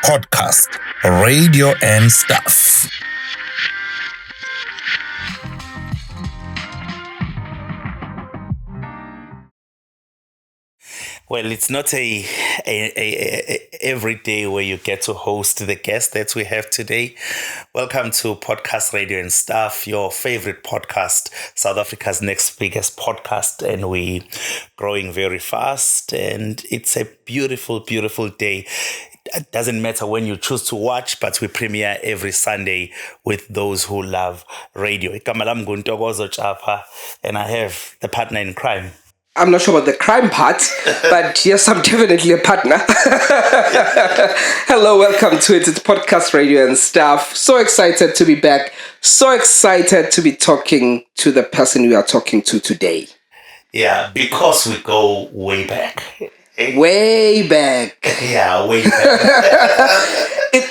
podcast, radio and stuff. Well, it's not a every day where you get to host the guest that we have today. Welcome to Podcast Radio and Stuff, your favorite podcast, South Africa's next biggest podcast, and we growing very fast. And it's a beautiful, beautiful day. It doesn't matter when you choose to watch, but we premiere every Sunday with those who love radio. Igama lami nguNtokozo Chapha, and I have the partner in crime. I'm not sure about the crime part, but yes, I'm definitely a partner. Hello, welcome to it. It's Podcast Radio and Stuff. So excited to be back. So excited to be talking to the person we are talking to today. Yeah, because we go way back. Way back. Yeah, way back.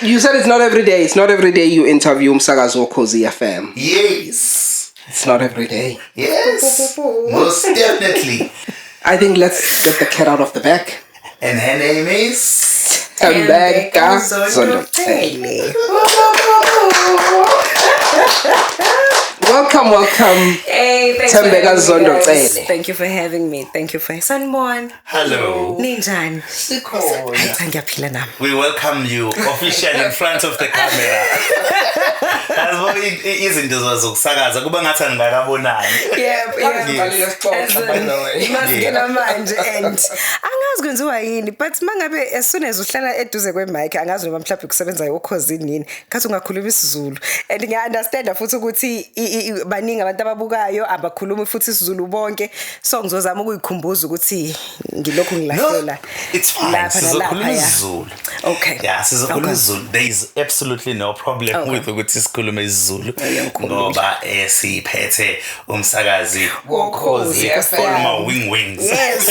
You said it's not every day. It's not every day you interview Umsakazo Ukhozi FM. Yes. It's not every day. Yes. Most definitely. I think let's let the cat out of the bag. And her name is Thembeka Zondoxele. Welcome. Hey, thanks Thembeka for having me, guys. Zondoxele. Thank you for having me. Thank you for Sanborn. Hello. Ninjani. Hayi ngiyaphila nami. We welcome you officially in front of the camera. Yabo izinto zokusakaza kuba ngathi angikabonani. Masingena manje and angazi kwenziwa yini but mangabe as soon as uhlala eduze kwemic angazi noma mhlawumbe kusebenza ukhosini yini kathi ungakhuluma isiZulu and ngiya-understand futhi ukuthi baningi abantu ababukayo abakhulumi futhi isiZulu bonke so ngizozama ukuyikhumbuza ukuthi ngilokhu ngilahlela it's fine sizokhuluma isiZulu. Okay. Yeah, sizokhuluma isiZulu. There is absolutely no problem with ukuthi sikhulume isiZulu ngoba siphethe umsakazi Ukhozi FM wings. Yes,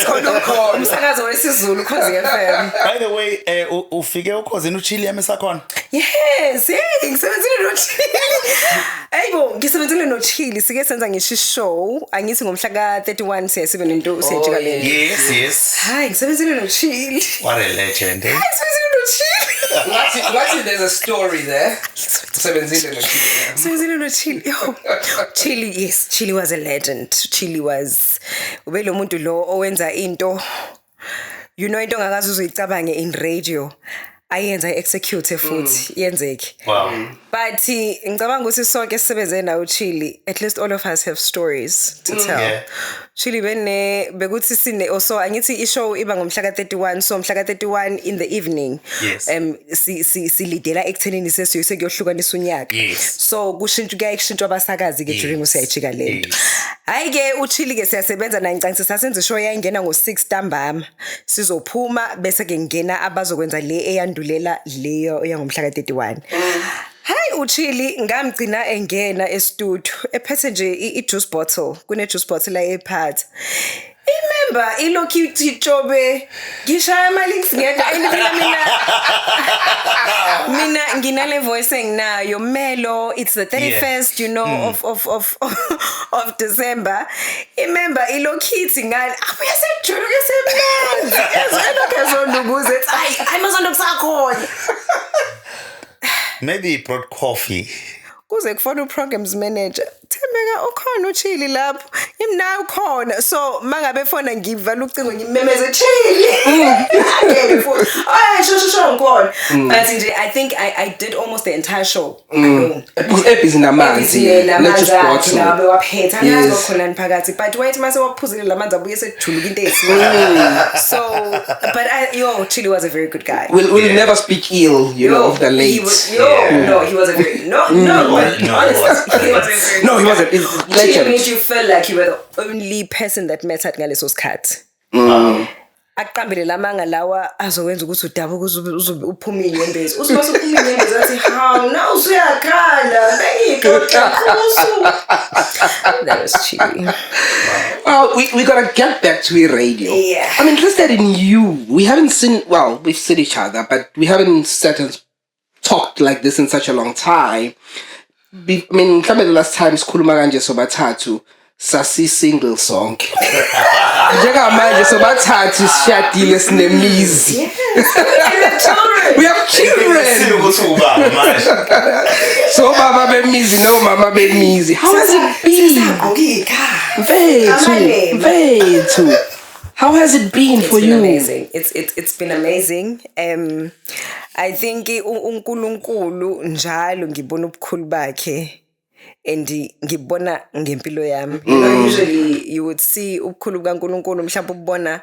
umsakazo wesiZulu Ukhozi FM. By the way, ufike Ukhozini uChili yamesakhona? Yes, ngisebenzile noChili. Hayibo, ngisebenzile noChili sike senza ngisho show, angithi ngomhla ka31 siyasibe nento siyajika le. Yes. Hayi, ngisebenzile noChili. What a legend, eh? Ngisebenzile noChili. What if there's a story there? Sebenzile noChili. Yo. Chili was a legend. Chili was ubelo muntu lo owenza into into ongakazi uzoyicabange in radio. Ayenza execute futhi yenzeke. Wow. But ngicabanga ukuthi sonke sisebenze nawo Chili, at least all of us have stories to tell. Yeah. Chili bekuthi sine also angithi ishow iba ngomhla ka31 so mhla ka31 in the evening. Yes. Silidela ekuthenini sesiyohlukanisa unyaka. Yes. So kuyashintshwa abasakazi ke during usayijika lento. Hayi ke uChili ke siyasebenza na ngicangisa sasenza ishow yayingena ngo6 ntambama. Sizophuma bese ke ngena abazokwenza le eyandulela leyo yangomhla ka31. Hayi uChili ngamgcina engena e-studio ephethe nje i-juice bottle kune-juice bottle la ephatha. Remember ilokhu itshobe ngishaya ama-links ngedwa mina nginale voice enginayo Melo it's the 31st of December. Remember ilokhu ithi ngani abuye sejulu ke semnanzi ezolokhu ezondukuze hayi amazonto kusakhona. Maybe he brought coffee. Kuze kufona uprograms manager Thembeka ukhona uChili lapho imna ukhona so mangabe fona ngivala ucingo ngimemeze Chili again for sho ngkhona but nje I think I did almost the entire show alone. Ebhizi namanzi namanzi nabe waphetha ngazi khona phakathi but wait mase waphuzile lamanzi abuye sejuluka into ethi so but Chili was a very good guy. We'll never speak ill of the late. He was a very honestly, he was a very he wasn't. It's legend. Chili made you feel like you were the only person that mattered ngaleso sikhathi. Aqambile lamanga lawa azokwenza ukuthi udabuka uzobe uphuma inyembezi. Usibase uphuma inyembezi athi how now usuyakhala beyixoxa kusu. That was Chili. We gotta get back to radio. Yeah. I'm interested in you. We haven't seen, we've seen each other, but we haven't sat and talked like this in such a long time. I mean, the last time sikhuluma kanje sobathathu sasi single song. Njengamanje sobathathu sishadile sinemizi. We have children. So Baba Bemizi, no Mama Bemizi. How has it been? Mfethu. How has it been for you? Amazing. It's been amazing. I think uNkulunkulu njalo ngibona ubukhulu bakhe and ngibona ngempilo yami. Usually you would see ubukhulu kaNkulunkulu mhlawumbe ubona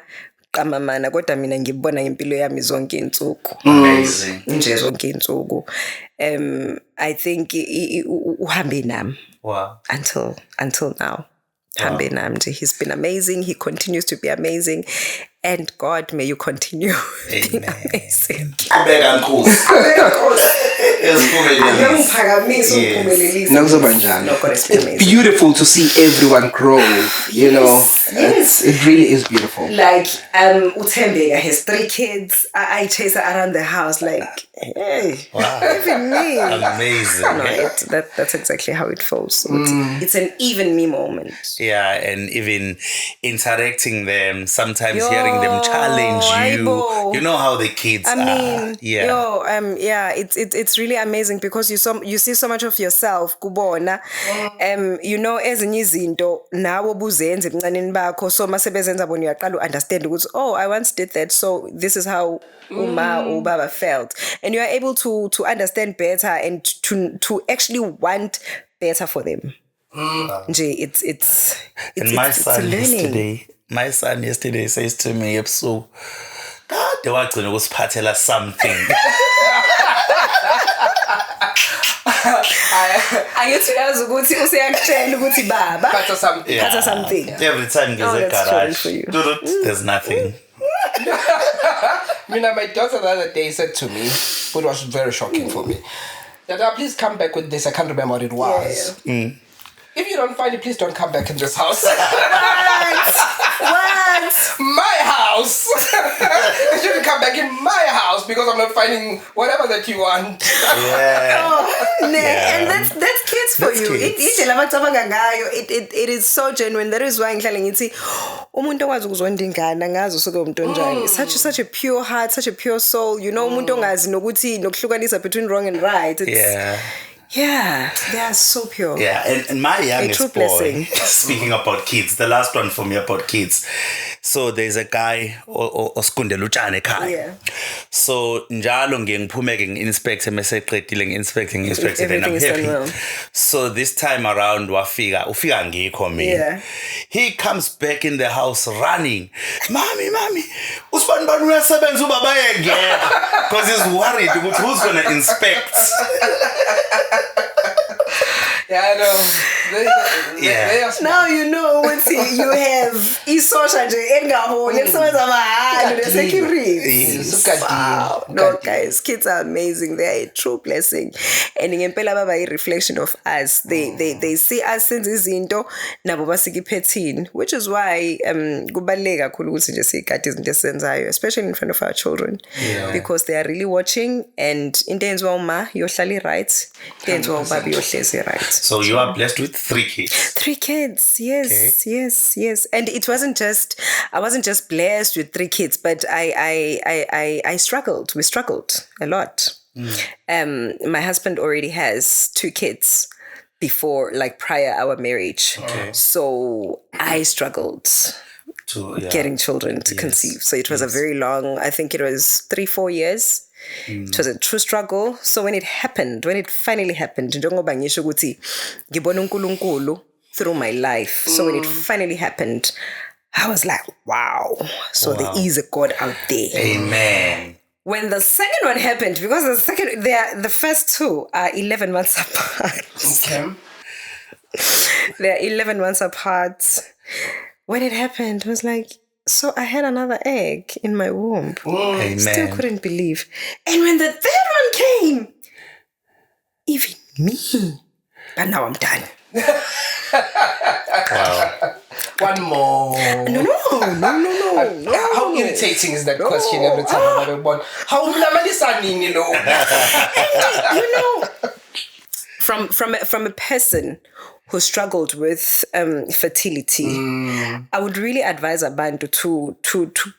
qamamana kodwa mina ngibona ngempilo yami zonke insuku. Amazing. Nje zonke insuku. I think uhambe nami. Wow. Until now. Hambe Namdi. He's been amazing. He continues to be amazing. And God, may you continue being amazing. It's beautiful to see everyone grow, you know. Yes. It really is beautiful. Like, Utembega has 3 kids. I chase her around the house like, hey, even me. Amazing. No, that's exactly how it feels. So it's an even me moment. Yeah, and even interacting them, sometimes hearing them challenge you. You know how the kids are. Yeah. It's really amazing because you see so much of yourself kubona. You know ezinye izinto nawo buzenze ebuncaneni bakho so masebezenza bona uyaqala understand ukuthi oh I once did that so this is how uma or baba felt and you are able to understand better and to actually want better for them. It's and my son yesterday says to me ebusuku kade wagcina ukusiphathela something. Angithi ukuthi useyakutshela ukuthi baba Phatha something. Phatha something. Every time there's a garage there's nothing. My daughter the other day said to me, what was very shocking for me, Dada, please come back with this. I can't remember what it was. Yeah. If you don't find it, please don't come back in this house. What? My house. You shouldn't come back in my house because I'm not finding whatever that you want. And that's kids for you. It is so genuine. That is why ngihlale ngithi umuntu ongazi ukuzonda ingane angazi usuke umuntu onjani. Such a pure heart, such a pure soul. You know umuntu ongazi nokuthi nokuhlukanisa between wrong and right. Yeah, they are so pure. Yeah, and my youngest boy, blessing. Speaking about kids, the last one for me about kids. So there's a guy, Oskundela utshani ekhaya. Yeah. So njalo ngiyengiphume ke ngi-inspect meseqedile ngi-inspecting then I'm happy. Well. So this time around ufika ngikho mina. Yeah. He comes back in the house running. Mami, usibani uyasebenza ubaba yengekho because he's worried ukuthi who's going to inspect. Yeah, I know. They are now you know what you have isosha nje engaholi elisebenza mahhala the security. Wow. No guys, kids are amazing. They are a true blessing. And ngempela baba a reflection of us. They see us since izinto nabo basikiphethini, which is why kubaluleke kakhulu ukuthi nje sigade izinto esenzayo, especially in front of our children. Because they are really watching and into enziwa uma yohlala right, into enziwa ubaba yohlezi right. So you are blessed with 3 kids. 3 kids, yes, okay. yes. And it wasn't just, I wasn't just blessed with 3 kids, but I struggled. We struggled a lot. My husband already has 2 kids prior our marriage. Okay. So I struggled getting children to conceive. So it was a very long, I think it was 3-4 years. It was a true struggle. So when it finally happened, njengoba ngisho ukuthi ngibona uNkulunkulu through my life. So when it finally happened, I was like, wow. So there is a God out there. Amen. When the second one happened, because the first 2 are 11 months apart. Okay. They're 11 months apart. When it happened, I was like, so I had another egg in my womb. Amen. Still couldn't believe. And when the 3rd one came, even me. But now I'm done. Wow. One more. No. How irritating is that question every time I'm having one? How many you know? And, from a person who struggled with fertility, I would really advise abantu to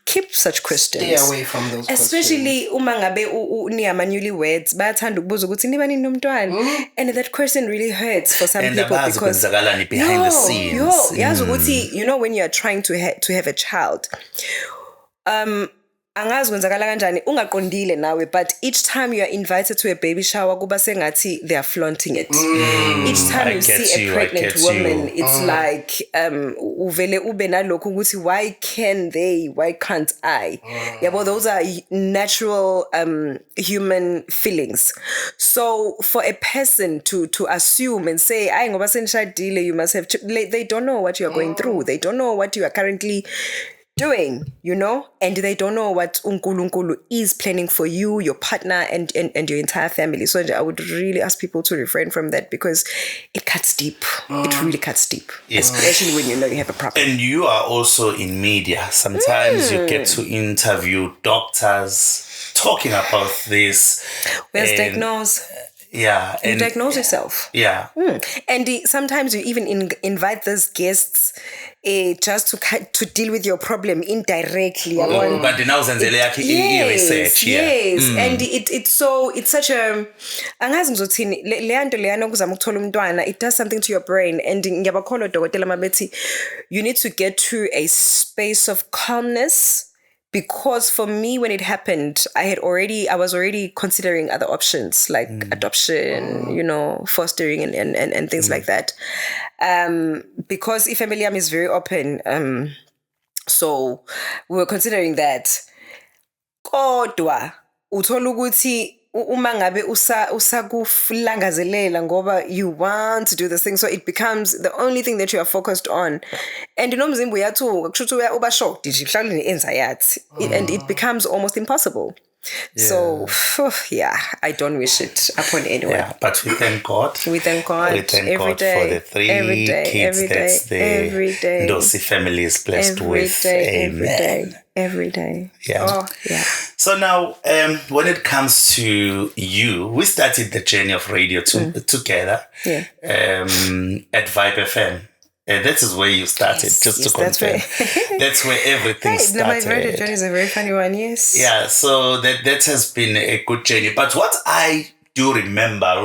keep such questions. Stay away from those especially questions. uma ngabe niyama newlyweds bayathanda ukubuza ukuthi niba ninomntwana, and that question really hurts for some And people abazi because kwenzakalani behind the scenes. yazi ukuthi you know when you are trying to have a child, angazi kwenzakala kanjani ungaqondile nawe, but each time you are invited to a baby shower kuba sengathi they are flaunting it. Each time I you get see you, a I pregnant get woman, you. it's like uvele ube nalokhu ukuthi why can't I? Yabo, those are natural human feelings. So for a person to assume and say ay ngoba senishadile you must have they don't know what you are going through, they don't know what you are currently doing, you know, and they don't know what uNkulunkulu is planning for you, your partner, and your entire family. So I would really ask people to refrain from that because it cuts deep. It really cuts deep, especially when you know you have a problem. And you are also in media. Sometimes you get to interview doctors talking about this. Where's and- diagnose? Yeah. You And diagnose yourself. yeah. And sometimes you even invite those guests just to deal with your problem indirectly. But now uzenzele yakhe i-research. Yes. And it's such a angazi ngizothini le nto leyana ukuzama ukuthola umntwana, it does something to your brain. And ngiyabakholwa odokotela mabethi you need to get to a space of calmness. Because for me, when it happened, I was already considering other options like adoption, you know, fostering and things like that. Because Ifamiliam is very open. So we were considering that. Kodwa, uthola ukuthi uma ngabe usakulangazelela ngoba you want to do this thing, so it becomes the only thing that you are focused on, and nomzimba uyathuka kusho ukuthi uba shocked nje mhlawumbe ne-anxiety, and it becomes almost impossible. So yeah, I don't wish it upon anyone. Yeah, but we thank God. We thank God. We thank every God day, for the 3 every day, kids every that day, every day. the Ndosi family is blessed with. Amen. Every day. Yeah. Oh, yeah. So now, when it comes to you, we started the journey of radio together Yeah. at Vibe FM. That is where you started, just to that's confirm. where- That's where everything Hey, no, my radio started. journey is a very funny one, yes. Yeah, so that has been a good journey. But what I do remember,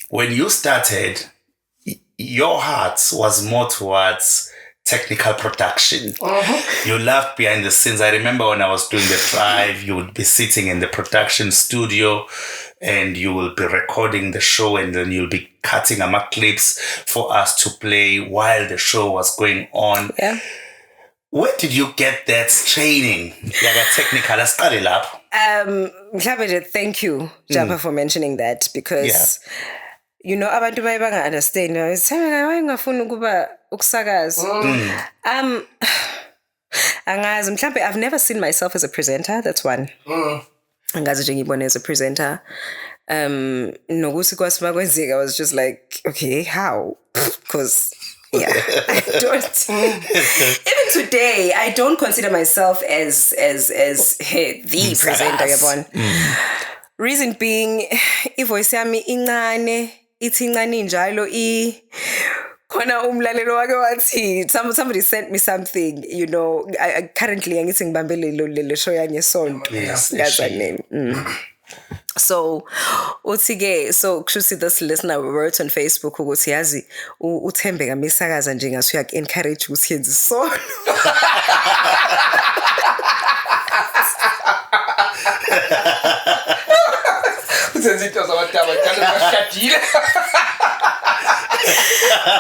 when you started, your heart was more towards technical production. You loved behind the scenes. I remember when I was doing the drive, you would be sitting in the production studio and you will be recording the show, and then you'll be cutting clips for us to play while the show was going on. Yeah. Where did you get that training? Yaga technical, asqale lapho. Mhlawumbe, thank you, Japa, for mentioning that, because you know abantu baye banga understand. Why ngafuna ukuba ukusakaza? Angazi mhlawumbe I've never seen myself as a presenter. That's one. Angazi nje ngibone as a presenter. Nokuthi kwasima kwenzeka, I was just like, okay, how? Because yeah, I don't. Even today, I don't consider myself as the presenter. Yabona. Reason being, ivoice yami incane, ithi incane njalo khona umlalelo wake wathi somebody sent me something, you know. I currently angithi ngibambe le show yangesonto. Yes, name. So uthi-ke, so kushuthi this listener wrote on Facebook ukuthi yazi uThembeka misakaza nje ngase uyak-encourage ukuthi yenze isono. Uzenza into zabataba njalo bashadile.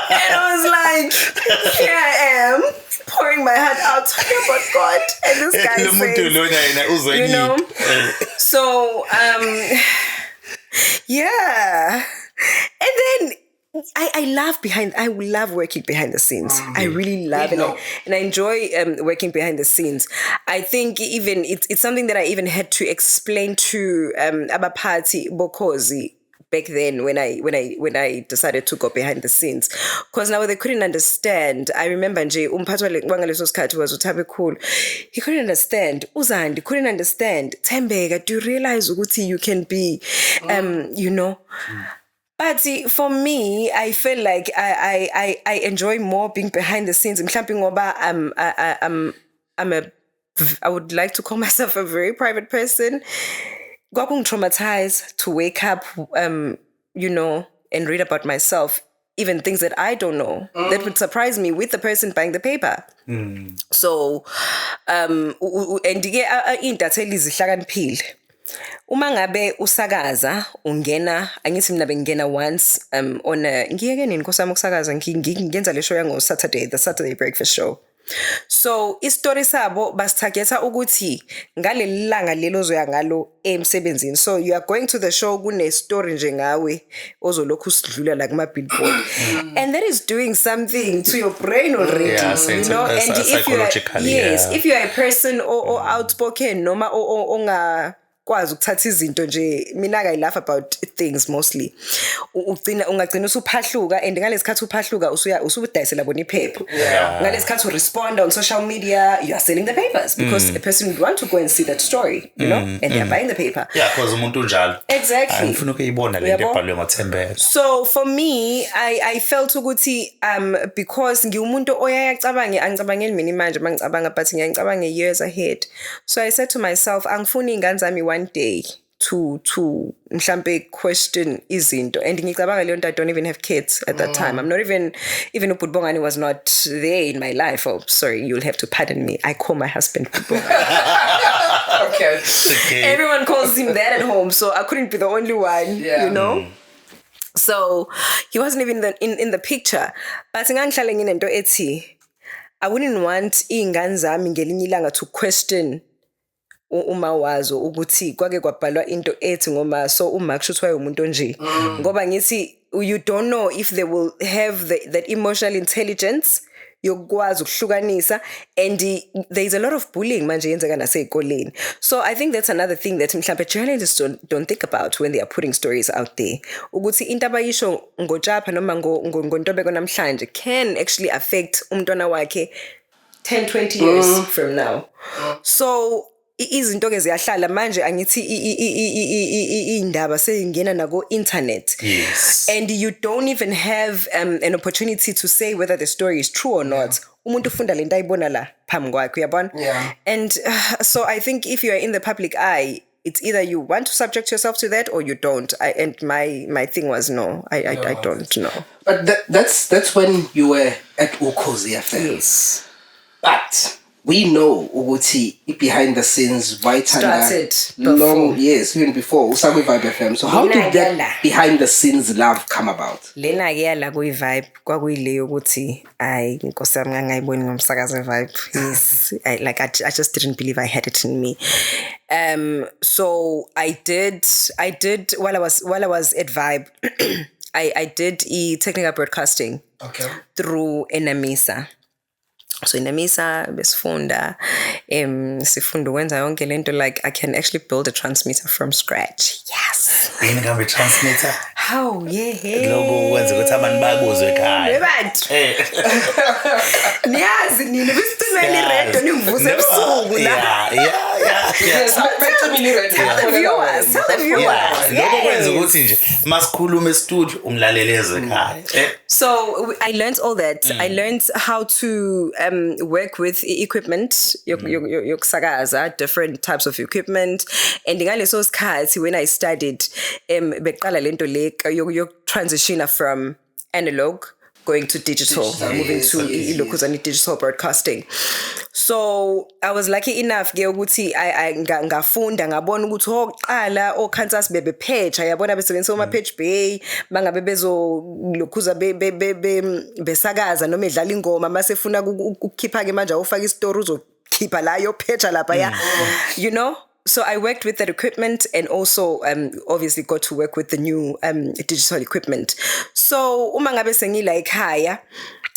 And I was like, here I am, pouring my heart out talking about God, and this guy says, you know. So yeah, and then I love working behind the scenes. I really love it, and I enjoy working behind the scenes. I think even it's something that I even had to explain to abaphathi bokozi back then when I decided to go behind the scenes, because now they couldn't understand. I remember nje umphathi wangaleso sikhathi was uThabi Khulu. He couldn't understand. Uzandi couldn't understand. Thembeka, do you realize ukuthi you can be you know, But see, for me, I feel like I enjoy more being behind the scenes. Mhlampe ngoba I would like to call myself a very private person. Kwakung traumatized to wake up, you know, and read about myself, even things that I don't know that would surprise me with the person buying the paper. So, and into atheli zihlakaniphile. Uma ngabe usakaza ungena angithi mina bengena once on ngiyeke nini nkosami ukusakaza ngiyenza le show yango Saturday, the Saturday breakfast show. So istory sabo basithagetha ukuthi ngaleli langa lelo ozoya ngalo emsebenzini. So you are going to the show kune story nje ngawe ozolokhu usidlula like ma billboard. And that is doing something to your brain already, you know. And if you are, if you are a person or outspoken noma onga kwazi ukuthatha izinto nje, mina I laugh about things mostly. Ungagcina usuphahluka, and ngalesikhathi uphahluka usubudayisela bona iphepha. Ngalesikhathi respond on social media, you are selling the papers because a person would want to go and see that story, you know, and they are buying the paper. Because umuntu njalo. Exactly. Angifuna ukuyibona le nto ebhalwe ngoThembeka. So for me, I felt ukuthi because ngiwumuntu oyayacabange angicabangeli mina manje mangicabanga, but ngiyacabange years ahead. So I said to myself, angifuni ingane zami one day to mhlambe question izinto, and ngicabanga leyo nto I don't even have kids at that time. I'm not even uBhutbongani was not there in my life. Oh, sorry, you'll have to pardon me. I call my husband Bhutbongani. Okay. Everyone calls him that at home, so I couldn't be the only one, you know. So he wasn't even in the picture. But ngangihlale nginento ethi I wouldn't want ingane zami ngelinye ilanga to question uma wazo ukuthi kwake kwabhalwa into ethi ngoma so uma kushuthwa umuntu nje ngoba ngithi you don't know if they will have that emotional intelligence yokwazi ukuhlukanisa, and there is a lot of bullying manje yenzeka nasey'koleni. So I think that's another thing that mhlawumbe journalists don't think about when they are putting stories out there, ukuthi into abayisho ngoJapa noma ngoNtobeko namhlanje can actually affect umntwana wakhe 10-20 years from now. So izinto ke ziyahlala manje angithi indaba seyingena nako internet, and you don't even have an opportunity to say whether the story is true or not. Umuntu ufunda lento ayibona la phambi kwakhe, uyabona. And so I think if you are in the public eye, it's either you want to subject yourself to that or you don't. And my thing was no, I don't know. But that's when you were at Ukhozi FM. Yes. But we know ukuthi behind the scenes started long years, even before Usakwe Vibe FM. So how did that behind the scenes love come about? Lena ke yala ku Vibe kwakuyile ukuthi ay inkosi yami ngangayiboni ngomsakazo Vibe. Yes, I just didn't believe I had it in me. So I did while I was at Vibe I did technical broadcasting through Enamisa. So Enamisa besifunda sifunda ukwenza yonke lento, like I can actually build a transmitter from scratch. Yes. Yini kambe transmitter? How? Yeah. Lokho wenza ukuthi abantu bakuzwe ekhaya. Abantu. Niyazi nini bisicimela iredo nivuse ebusuku la. Yeah. Tell the viewers. Lokho kwenza ukuthi nje masikhuluma e-studio umlalelezwe ekhaya. So I learned all that. I learned how to work with equipment, yokusakaza, different types of equipment. And ngaleso sikhathi when I studied, beqala lento le transition from analog going to digital, moving to iLokhuzani digital broadcasting. So I was lucky enough ke ukuthi I ngafunda ngabona ukuthi oqala oKansas bebe page ayabona besebenzisa uma page bay bangabe bezolokhuza besakaza noma edlala ingoma masefuna ukukhipha ke manje awufaka istory uzokhipha la yo page lapha ya, you know. So I worked with that equipment and also obviously got to work with the new digital equipment. So uma ngabe sengila ekhaya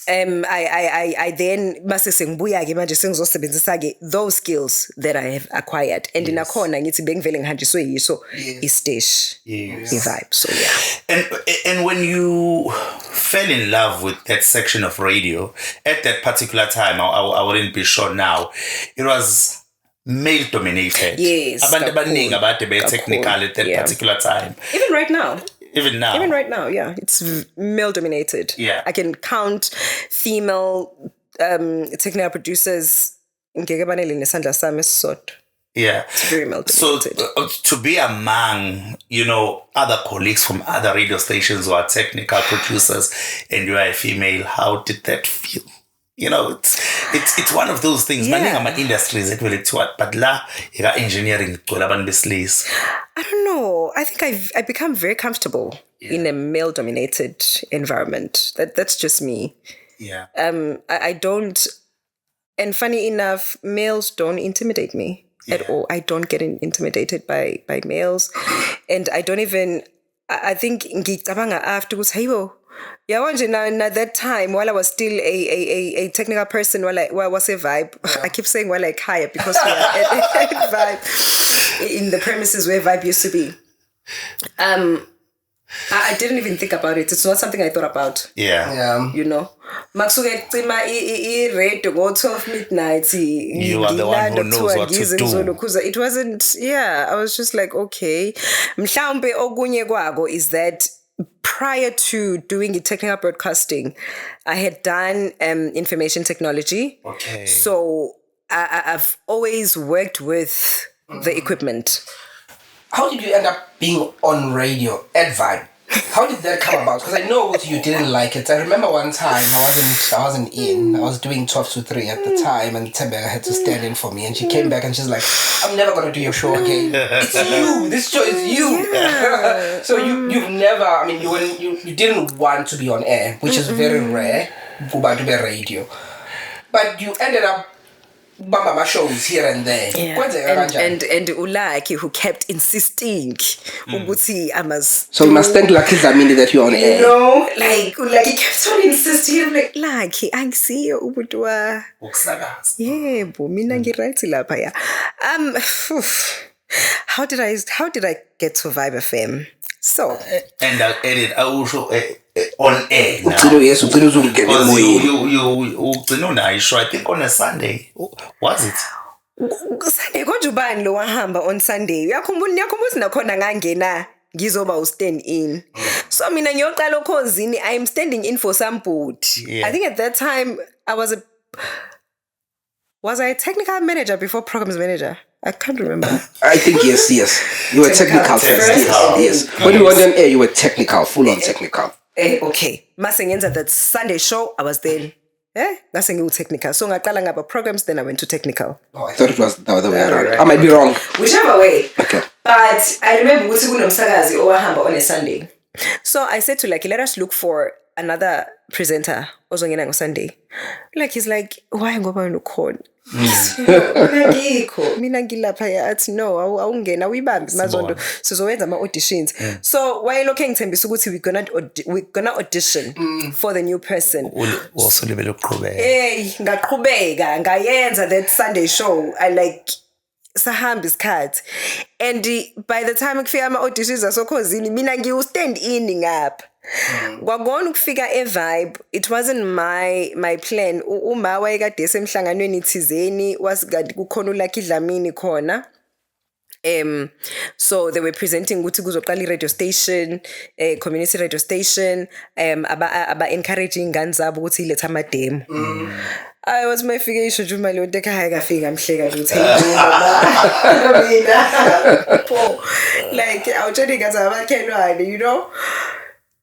I then mase sengibuya ke manje sengizosebenzisa ke those skills that I have acquired, and nakhona ngithi bengivele ngihanjiswe yiso istage Vibe. So yeah. And when you fell in love with that section of radio at that particular time, I wouldn't be sure now, it was male dominated. Yes. Abantu abaningi abade be technical at that particular time. Even right now. Even now. Even right now, yeah, it's male dominated. Yeah. I can count female technical producers. Ngeke banele nesandla sami esisodwa. Yeah. It's very male So dominated. to be among, other colleagues from other radio stations who are technical producers and you are a female, how did that feel? It's one of those things. Yeah. Maningi ama-industries but la engineering igcwele abantu besilisa. I don't know. I think I've become very comfortable in a male dominated environment. That's just me. Yeah. I don't, and funny enough, males don't intimidate me at all. I don't get intimidated by males, and I don't even. I think ngicabanga afterwards. Hey, yeah, now that time while I was still a technical person, while I was a Vibe. I keep saying while like higher because we are at Vibe in the premises where Vibe used to be. I didn't even think about it. It's not something I thought about. Yeah. Maksuke cima radio go 12 midnight. You are the one who knows what to do. It wasn't, I was just like, okay. Mhlawumbe okunye kwago is that prior to doing technical broadcasting, I had done information technology. Okay. So I've always worked with the equipment. How did you end up being on radio at Vibe? How did that come about? Because I know you didn't like it. I remember one time I wasn't in. I was doing 12 to 3 at the time, and Tebega had to stand in for me. And she came back and she's like, "I'm never gonna do your show again. It's you. This show is you." Yeah. So you've never. I mean, you didn't want to be on air, which is very rare. Buba to be radio, but you ended up. Bamba shows here and there. Yeah. And Ulaki who kept insisting ukuthi I must. So we must thank Lucky Zamini that you're on air. Like he kept on insisting. I'm like, Lucky, angisiyo ubudwa. Yebo, mina ngiright lapha ya. How did I get to Vibe FM? So and I edit also on air now. Yes, because you I think on a Sunday. Was it? Sunday konje ubani lo wahamba on Sunday. Uyakhumbula nakhona ngangena ngizoba ustand in. So mina ngiyoqala ukhosini I'm standing in for somebody. Yeah. I think at that time I was I a technical manager before programs manager? I can't remember. I think yes. You were technical first. Yes. When you were on air, you were technical, full on technical. Okay. Masengenza that Sunday show, I was there. Ngasengiwu technical. So ngaqala ngaba programs, then I went to technical. Oh, I thought it was the other way around. I might be wrong. Whichever way. Okay. But I remember ukuthi kunomsakazi owahamba on a Sunday. So I said to Lucky, let us look for another presenter ozongena on Sunday. He's like, why ngoba ukhona? Mina ngilapha yathi no awungena uyibambi mazondo sizowenza ama auditions. So while looking ngithembisa ukuthi we're gonna audition for the new person. Also level uqhubeka. Ngaqhubeka ngayenza that Sunday show. I like sahamba isikhathi. And by the time ngifika ama auditions asokhosini mina ngiwu-stand in ngapha. Kwakona ukufika eVibe, it wasn't my plan. Uma wayekade esemhlanganweni thizeni wasikade kukhona uLucky Dlamini khona. So they were presenting ukuthi kuzoqala i-radio station, community radio station, aba encouraging ingane zabo ukuthi ilethe ama-demo. I was my figure issue Juma lo ekhaya kafika mhleka ukuthi like awutshela ngathi abakhelwane,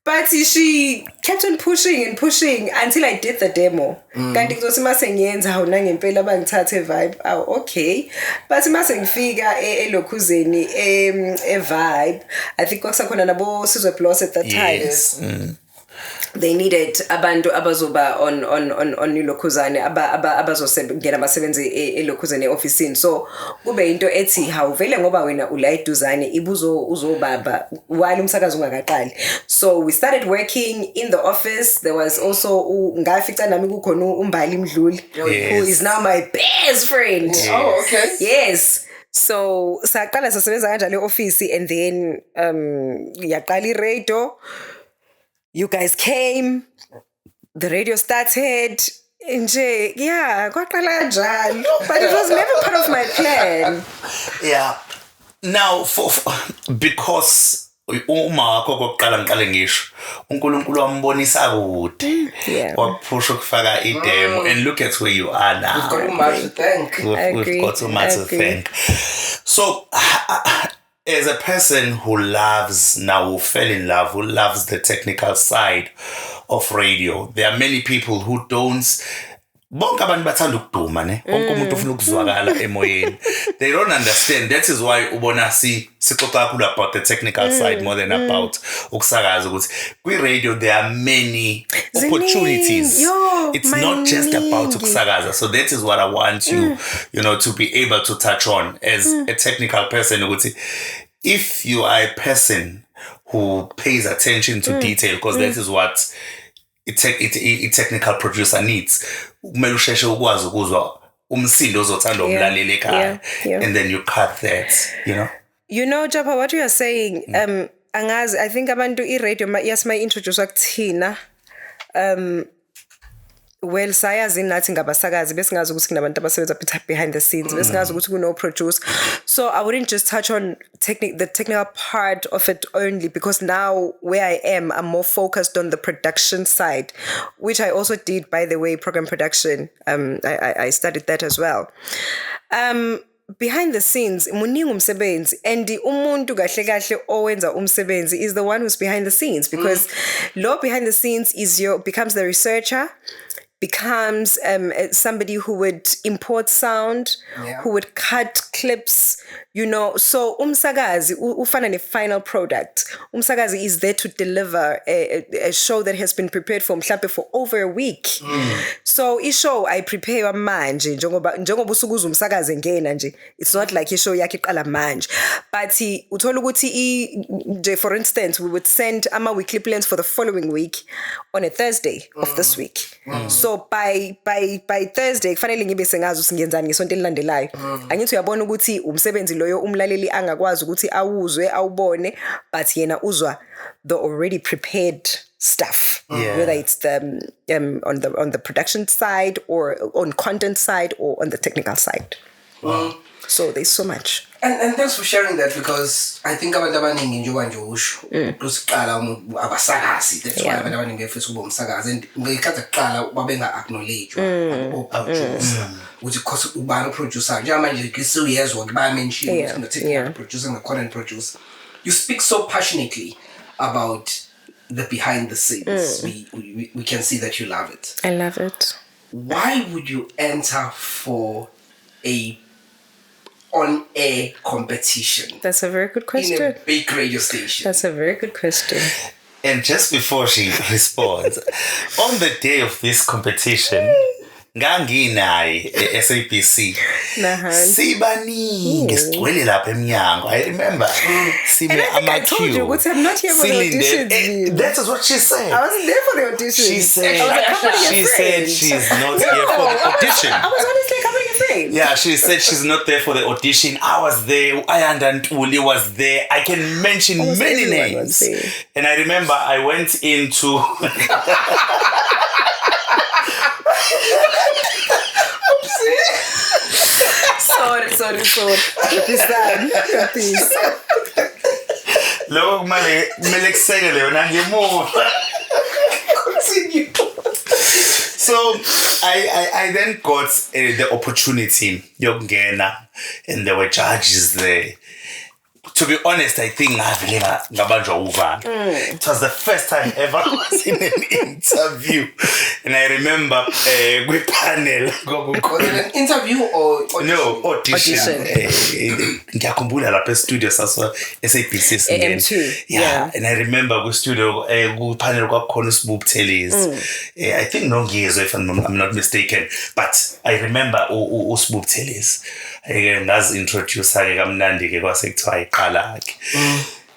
But she kept on pushing and pushing until I did the demo. Kanti kuzothi mase ngiyenza hawu nangempela bangithathe Vibe. Okay. But mase ngifika elokhuzeni eVibe. I think kwakusakhona nabo Sizwe Plus at that time. Yes. They needed abantu abazoba on ilokhuzane abazosebenzela abasebenzi elokhuzane officeini. So kube into ethi hawuvele ngoba wena ula eduzane ibuzo uzobaba wali umsakazo ungakaqali. So we started working in the office. There was also ngafica nami kukhona uMbali Mdluli who is now my best friend. Yes. Oh, okay. Yes. So saqala sasebenza kanjalo e-office and then yaqala i-radio. You guys came, the radio started, nje, kwaqala kanjalo, but it was never part of my plan. Yeah. Now, because uma wakho kokuqala ngiqale ngisho uNkulunkulu wambonisa kude wakuphusha ukufaka idemo and look at where you are now. We've got so much to thank. We've got so much to thank. So as a person who fell in love, who loves the technical side of radio, there are many people who don't. Bonke abantu bathanda ukuduma ne wonke umuntu ufuna ukuzwakala emoyeni. They don't understand. That is why ubona sixoxa kakhulu about the technical side more than about ukusakaza ukuthi kwi radio there are many opportunities. It's not just about ukusakaza. So that is what I want you know to be able to touch on as a technical person ukuthi if you are a person who pays attention to detail, because that is what a technical producer needs. Kumele usheshe ukwazi ukuzwa umsindo ozothanda umlaleli ekhaya, and then you cut that, you know. You know, Japa, what you are saying, angazi, I think abantu i-radio yasima introduce kuthina well sayazi nathi ngabasakazi besingazi ukuthi kunabantu abasebenza behind the scenes, besingazi ukuthi kuno produce. So I wouldn't just touch on the technical part of it only, because now where I am, I'm more focused on the production side, which I also did, by the way, program production. I studied that as well. Behind the scenes, muningi umsebenzi, and umuntu kahle kahle owenza umsebenzi is the one who's behind the scenes, because lo behind the scenes becomes the researcher, becomes somebody who would import sound, who would cut clips, you know. So umsakazi ufana ne final product. Umsakazi is there to deliver a show that has been prepared for mhlambe for over a week. So ishow I prepare manje njengoba usukuza umsakazi ngena nje. It's not like ishow yakhe iqala manje, but uthola ukuthi for instance we would send ama weekly plans for the following week on a Thursday of this week. So by Thursday kufanele ngibe sengazi usingenzani ngesonto elilandelayo. Angithi uyabona ukuthi umsebenzi loyo umlaleli angakwazi ukuthi awuzwe awubone, but yena uzwa the already prepared stuff, whether it's the on the production side or on content side or on the technical side. So there's so much. And thanks for sharing that, because I think abantu abaningi njengoba nje usho usiqala abasakazi, that's why abantu abaningi befisa ukuba umsakazi, and ngekhathi kuqala babenga acknowledge producer ukuthi because ubani producer njengamanje ngisuyezwa ngibaya mention the technical producer and the content producer. You speak so passionately about the behind the scenes. We can see that you love it. I love it. Why would you enter for a on-air competition? That's a very good question. In a big radio station. That's a very good question. And just before she responds, on the day of this competition, nganginaye SABC sibaningi sigcwele lapha emnyango. I remember sime ama queue. I told you ukuthi I'm not here for the auditions. That is what she said. I wasn't there for the audition. She said she's not here for the audition. I was honestly accompanying a friend. Yeah, she said she's not there for the audition. I was there. Ayanda Ntuli was there. I can mention many names. And I remember I went into Sorry. Please. Lo kumele kusekele yona ngemuva. Continue. So I then got the opportunity yokungena, and there were judges there. To be honest, I think it was the first time ever I was in an interview. And I remember with panel. Was it an interview or audition? No, audition. Ngiyakhumbula lapha studio sasa SABC AM2. Yeah, and I remember with studio with panel kwakhona uSibu Buthelezi. I think Nongiyezwa if I'm not mistaken. But I remember uSibu Buthelezi. Ngazi introduce ke kamnandi ke kwasekuthiwa iqala ke.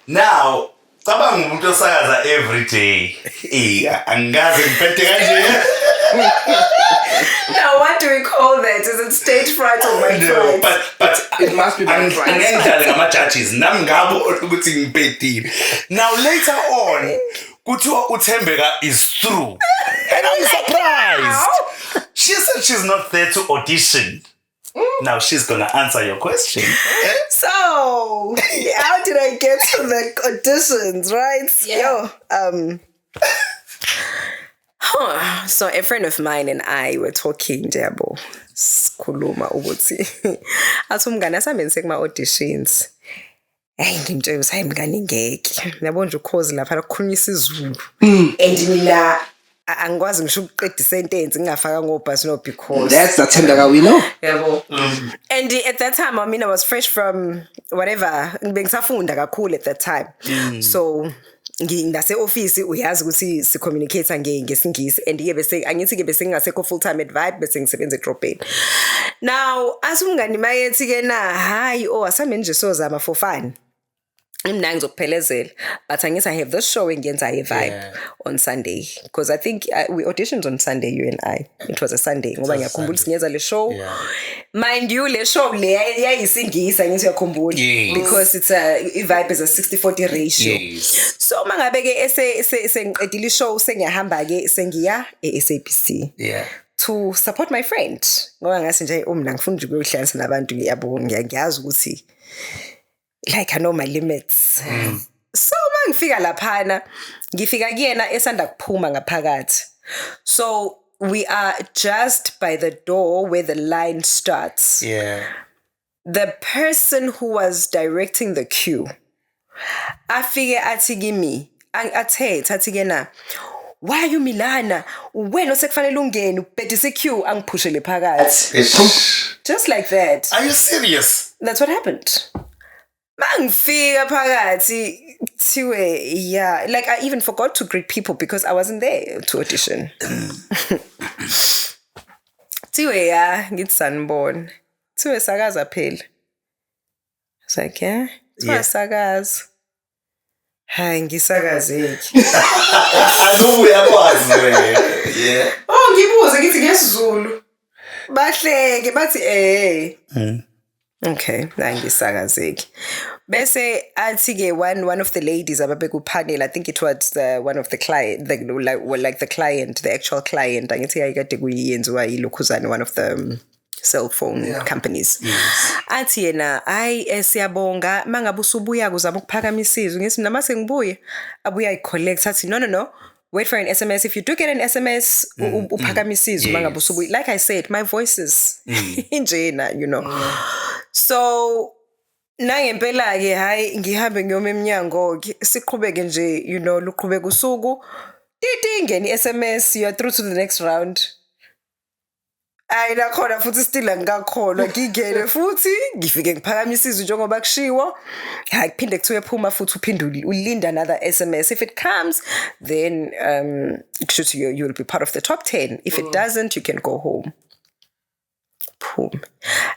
Now cabanga umuntu osakaza every day. Angazi ngiphethe kanje. Now what do we call that? Is it stage fright or my fright? But it must be my fright. Angenzala ngama judges nami ngabo ukuthi ngiphethile. Now later on kuthiwa uThembeka is through. And I'm surprised. She said she's not there to audition. Now she's gonna answer your question. So, how did did I get to the auditions, right? Yeah. So a friend of mine and I were talking, Jabo. Sikhuluma ukuthi athi umngane asambeni sekuma-auditions. Hayi ngimtshela ukuthi hayi mngane ngeke. Yabo nje ukhozi lapha kukhulunywa isiZulu. And mina angikwazi ngisho ukuqeda isentence ngingafaka ngobhasi no because. That's the tender we know. Yabo. And at that time I was fresh from whatever. Bengisafunda kakhulu at that time. So ngase office uyazi ukuthi si communicate ngesingisi and bese angithi ke bese ngingasekho full time at Vibe bese ngisebenza eDropin. Now asumngani mayethi ke na hayi asame nje sozama for fun. Mina ngizokuphelezela but angithi I have this show ngiyenza Vibe on Sunday because I think we auditioned on Sunday you and I. It was a Sunday ngoba ngiyakhumbula singenza le show. Mind you le show le yayisingisa ngithi uyakhumbula because it's Vibe is a 60-40 ratio. So mangabe ke sengiqedile show sengiyahamba ke sengiya eSABC. To support my friend. Ngoba ngase nje mina ngifuna nje ukuyohlanganisa nabantu ngiyabo ngiyazi ukuthi like I know my limits. So mangifika laphana ngifika kuyena esanda kuphuma ngaphakathi. So we are just by the door where the line starts. The person who was directing the queue afike athi kimi athi kena why are you Milana wena osekufanele ungene ubhedisa queue angiphushele phakathi. Just like that. Are you serious? That's what happened. Mangifika phakathi kuthiwe like I even forgot to greet people because I wasn't there to audition. Kuthiwe ngithi sanibona. Kuthiwe sakaza phela. I was like sakaza. Hayi ngisakazeki. Alo uyakwazi wena. Ngibuze ngithi ngesizulu. Bahleke bathi Okay, nangisakazeki. Bese athi ke one of the ladies ababeku panel, I think it was one of the client, the client, the actual client. Angithi ayikade kuyenziwa yilokhuzana one of the cell phone companies. Athi yena siyabonga mangabe usubuya kuzama ukuphakamisa izwi ngithi mina mase ngibuye abuya I-collect athi no. Wait for an SMS. If you do get an SMS, uphakamisa izwi mangabe usubuya. Like I said, my voice is injena, you know. So nangempela ke hayi ngihambe ngiyoma eminyango siqhubeke nje you know luqhubeka usuku ingeni SMS you are through to the next round. Ayina khona futhi still angikakholwa ngigele futhi ngifike ngiphakamisa izwi njengoba kushiwo hayi kuphinde kuthiwe phuma futhi uphinde ulinda another SMS. If it comes then you will be part of the top 10. If it doesn't you can go home.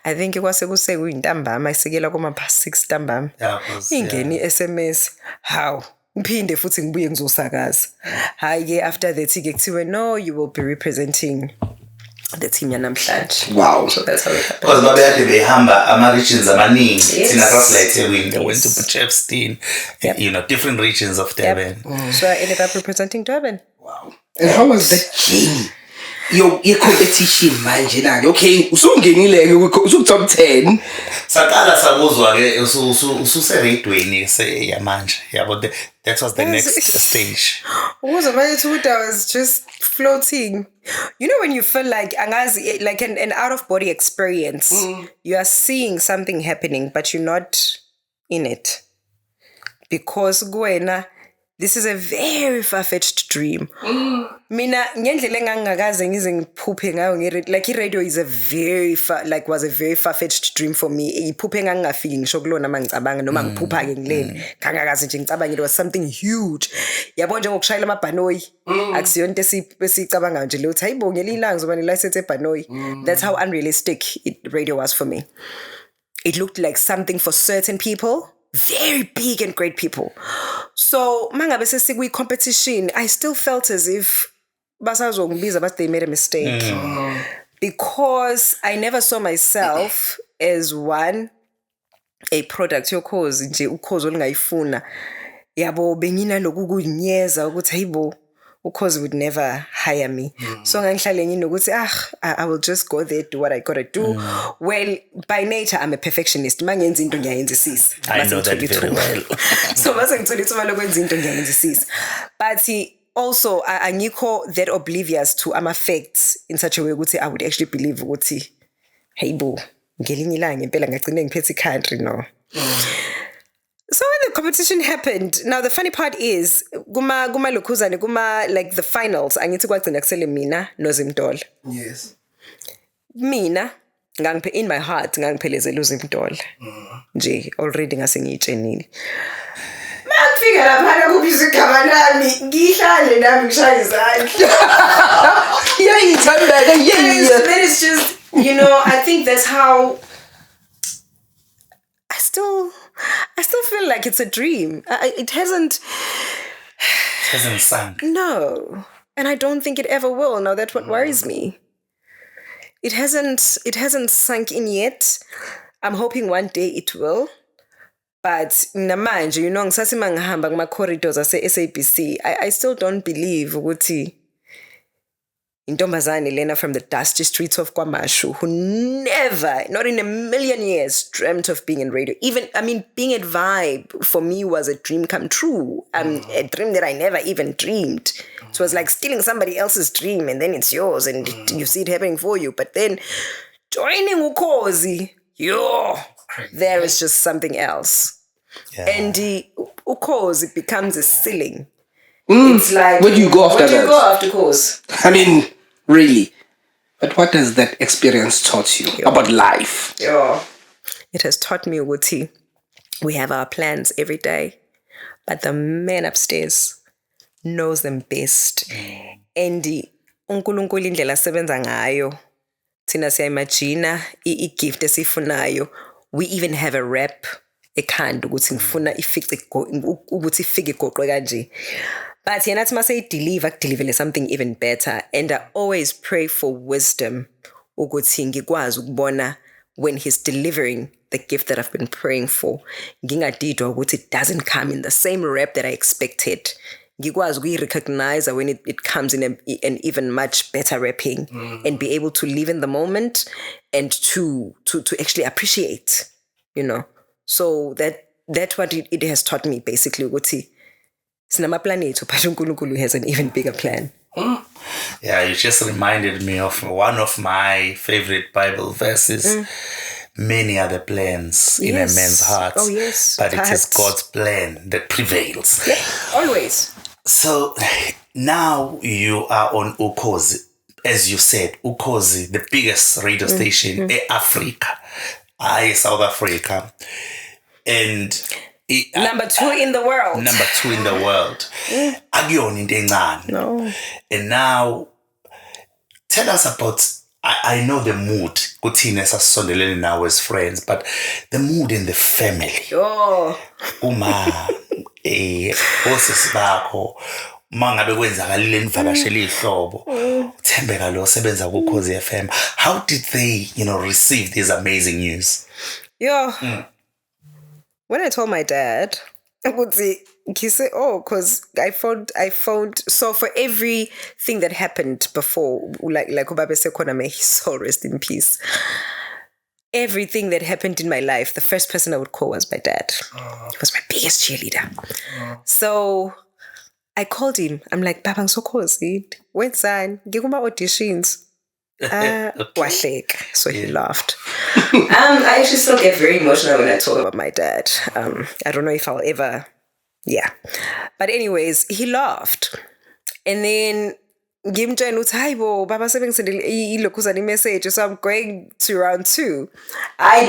I think kwase kuyintambama isekela kuma past 6 ntambama ingeni SMS how ngiphinde futhi ngibuye ngizosakaza hayi ke after that ke kuthiwe no you will be representing the team yanamhlanje. Wow. So that's how it happened. Because babe yade behamba ama regions amaningi thina sasilethe they went to Potchefstroom, you know, different regions of Durban. So I ended up representing Durban. Wow. And how was that journey? Your competition manje la okay usungenile ke usu top 10 saqala sabuzwa ke ususe radioweni yamanje yabo that was the next stage. Uzwa manje I was just floating. You know when you feel like angazi like an out of body experience. You are seeing something happening but you're not in it because kuwena this is a very far-fetched dream. Mina ngendlela engangakaze ngize ngiphuphe ngayo like radio is was a very far-fetched dream for me. Iphuphe engangafiki ngisho kulona mangicabanga noma ngiphupha ke ngileni. Kangakaze nje ngicabanga it was something huge. Yabo nje ngokushayela amabhanoyi akusiyonto esicabanga nje lo hayibo ngelilanga ngoba nelicense ebhanoyi. That's how unrealistic radio was for me. It looked like something for certain people. Very big and great people. So mangabe sesikuyi competition I still felt as if basazongibiza but they made a mistake because I never saw myself as a product ukhozi olungayifuna yabo bengina lokukunyeza ukuthi hayibo Ukhozi would never hire me. So ngangihlale nginokuthi I will just go there, do what I gotta do. Well, by nature I'm a perfectionist. Mangenza into ngiyayenzisisa. I know that very well. So mase ngithola ithuba lokwenza into ngiyayenzisisa. But also angikho that oblivious to facts in such a way ukuthi I would actually believe ukuthi hey bo ngelinye ilanga impela ngagcina ngiphethe country no. So when the competition happened, now the funny part is, guma lukhuzane, like the finals, angithi kwagcina kusele mina noZimdolo. Yes. Mina, in my heart, ngangiphelezela uZimdolo. Nje, already ngase ngiyitshenile. Makufika laphana kubizwa igama lami, ngihlale nami ngishaya izandla. Then it's just, I think that's how I still feel like it's a dream. It hasn't sunk. No. And I don't think it ever will. Now that's what worries me. It hasn't sunk in yet. I'm hoping one day it will. But namanje, ngisasima ngihamba kuma corridors ase SABC, I still don't believe ukuthi intombazane Lena from the dusty streets of KwaMashu, who never, not in a million years, dreamt of being in radio. Being at Vibe for me was a dream come true. A dream that I never even dreamed. It was like stealing somebody else's dream and then it's yours and you see it happening for you. But then joining Ukhozi, there is just something else. Yeah. And Ukhozi becomes a ceiling. It's like, where do you go after that? Where do you go after course? Really. But what has that experience taught you about life? It has taught me, Uguti, we have our plans every day, but the man upstairs knows them best. And uNkulunkulu indlela asebenza ngayo, thina siyayimagina igift esifunayo. We even have a rap ekhanda ukuthi ngifuna ukuthi ifike igoqwe kanje. But yena athi mase deliver something even better. And I always pray for wisdom ukuthi ngikwazi ukubona when he's delivering the gift that I've been praying for. Ngingadidwa ukuthi it doesn't come in the same rep that I expected. Ngikwazi ukuyi-recognize when it comes in an even much better rapping and be able to live in the moment and to actually appreciate, So that's what it has taught me basically ukuthi sinamaplanethi but uNkulunkulu has an even bigger plan. Yeah, you just reminded me of one of my favorite Bible verses. Many are the plans in a man's heart. Oh, yes. But it is God's plan that prevails. Yeah, always. So now you are on Ukhozi. As you said, Ukhozi, the biggest radio station in Africa. South Africa. And number 2 in the world. Number 2 in the world. No. And now, tell us about, I know the mood. Kuthina sasondelene now as friends, but the mood in the family. Uma, bosses bakho, mangabe kwenzakalile nivakashele ihlobo. Thembeka lo sebenza ku Ukhozi FM. How did they, receive this amazing news? When I told my dad, he said, because I phoned. So for everything that happened before, like Ubabe Sekona, may his soul rest in peace. Everything that happened in my life, the first person I would call was my dad. He was my biggest cheerleader. So I called him. I'm like, Baba ngizokhozi. When's that? Ngikuma auditions. So he laughed. I actually still get very emotional when I talk about my dad. I don't know if I'll ever, But anyways, he laughed. And then ngimtshela uthi hayibo baba sebengisendele ilokhuzana message, so I'm going to round 2. It's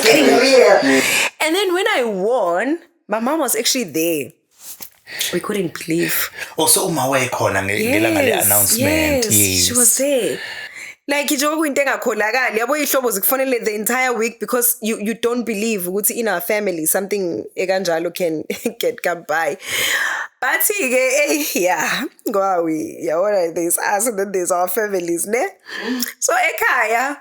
getting real. And then when I won, my mom was actually there. We couldn't believe. Also, umawe khona ngelanga le announcement. Yes, she was there. Like ijoku into engakholakali yabo ihlobo zikufonele the entire week because you don't believe ukuthi in our family something ekanjalo can come by. But there's us and then there's our families, ne? So ekhaya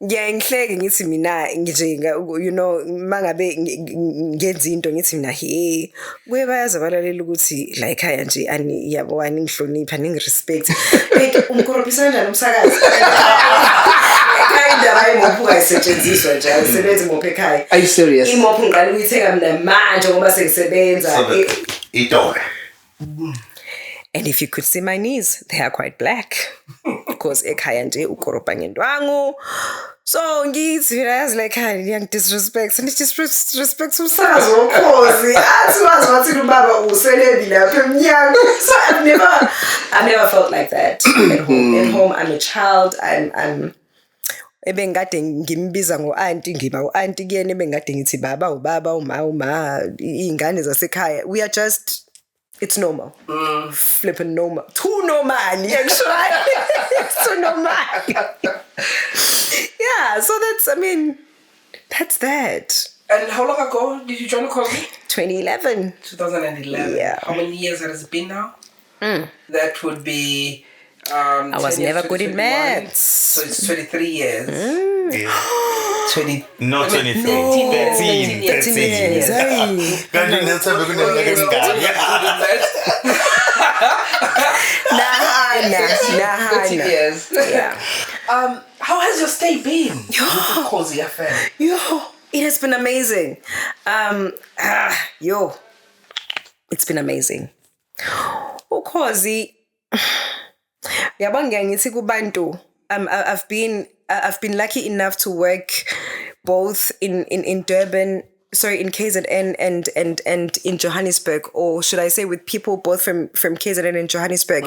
ngihleke ngithi mina nje you know mangabe ngenza into ngithi mina he kuye bayazi abalalela ukuthi la ekhaya nje ani yabo aningihlonipha ningirespect like umkorobisa kanjani umsakazi ekhaya indaba yemophu kayisetshenziswa nje ayisebenzi imophu ekhaya. Are you serious? Imophu ngiqala ukuyithenga mina manje ngoba sengisebenza itore. And if you could see my knees, they are quite black because ekhaya nje ukoropa ngendwangu. So ngithi mina yazi la ekhaya yang disrespect and disrespect umsakazi wokhozi athi wazi wathi ubaba uselebi lapha emnyango. So I've never felt like that at home. At home I'm a child. I'm ebengade ngimbiza ngo-auntie ngiba u-auntie kuyena ebengade ngithi baba ubaba uma iy'ngane zasekhaya we are just it's normal. Flipping normal. Too normal, actually. It's too normal. Yeah, so that's that. And how long ago did you join Ukhozi? 2011. 2011. Yeah. How many years has it been now? That would be... I was never good in maths. So it's 23 years. Yeah. 20... No, 23. 13 years. Kanti nesebe kuneleke ngani. Nah. 13 years. Yeah. How has your stay been with Ukhozi FM? It has been amazing. It's been amazing. Ukhozi yabanga ngithi kubantu I've been lucky enough to work both in Durban, in KZN and in Johannesburg, or should I say with people both from KZN and Johannesburg.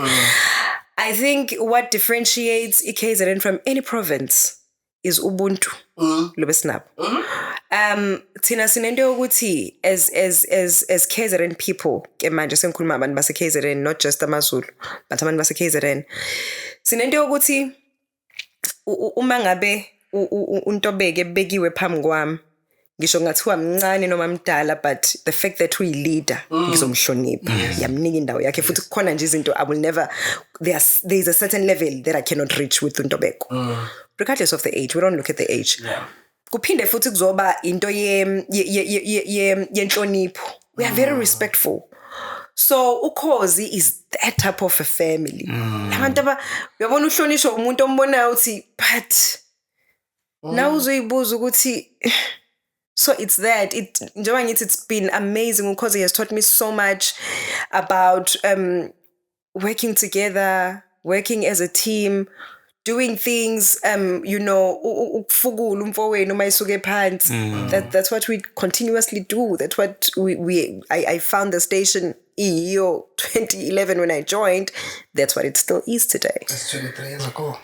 I think what differentiates KZN from any province is Ubuntu. Lobesnap. Tina sinento yokuthi as KZN people, ke manje sengikhuluma abantu base KZN, not just amaZulu, but abantu base KZN. Sinento yokuthi uma ngabe uNtobeke bekiwe phambi kwami, ngisho ngathiwa mncane noma mdala, but the fact that uyi-leader ngizomhlonipha, yamnika indawo yakhe futhi kukhona nje izinto I will never, there's a certain level that I cannot reach with uNtobeko. Regardless of the age, we don't look at the age. Kuphinde futhi kuzoba into yenhlonipho. We are very respectful. So Ukhozi is that type of a family. Abantu uyabona uhlonishwa umuntu ombonayo uthi but now uzoyibuza ukuthi so it's that njengoba ngithi it's been amazing because he has taught me so much about working together, working as a team, doing things ukufukula umfowenu uma isuke phansi. That's what we continuously do. That's what I found the station 2011 when I joined. That's what it still is today. That's 23 years ago.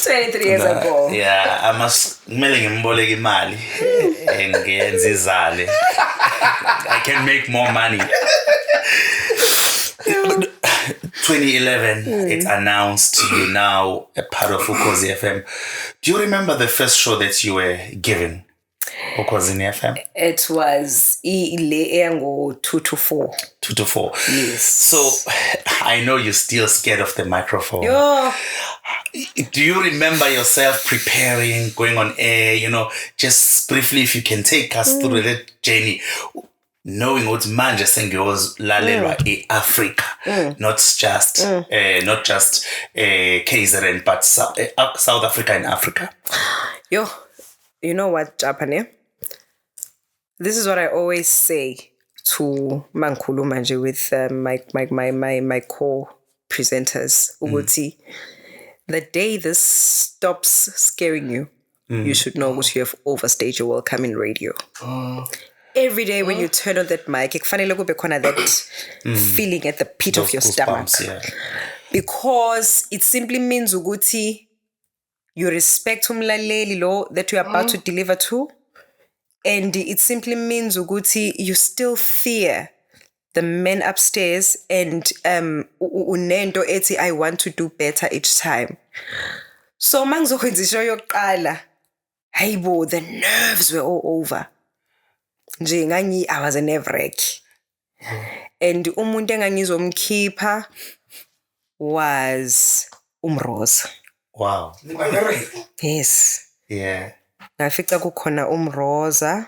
23 years ago. Yeah, kumele ngimboleke imali ngiyenze izale. I can make more money. 2011, it's announced you now a part of Ukhozi FM. Do you remember the first show that you were given? Ukhozi FM? It was ngo 2 to 4. 2 to 4. Yes. So I know you're still scared of the microphone. Do you remember yourself preparing, going on air, just briefly if you can take us through that journey? Knowing what manje sengiyozilalelwa eAfrica, not just KZN, but South Africa and Africa. You know what, Japane? This is what I always say to Mankulu manje with my co-presenters. Uguti, the day this stops scaring you, you should know what you have overstayed your welcome in radio. Every day when you turn on that mic, kufanele kube khona that feeling at the pit of your stomach. Because it simply means ukuthi you respect umlaleli lo that you are about to deliver to, and it simply means ukuthi you still fear the men upstairs and unento ethi I want to do better each time. So mangizokwenza isho yokuqala, hayibo, the nerves were all over. I was a nerve wreck. And umuntu engangizomkhipha was Umroza. Wow. Yes. Yeah. Ngafica kukhona Umroza.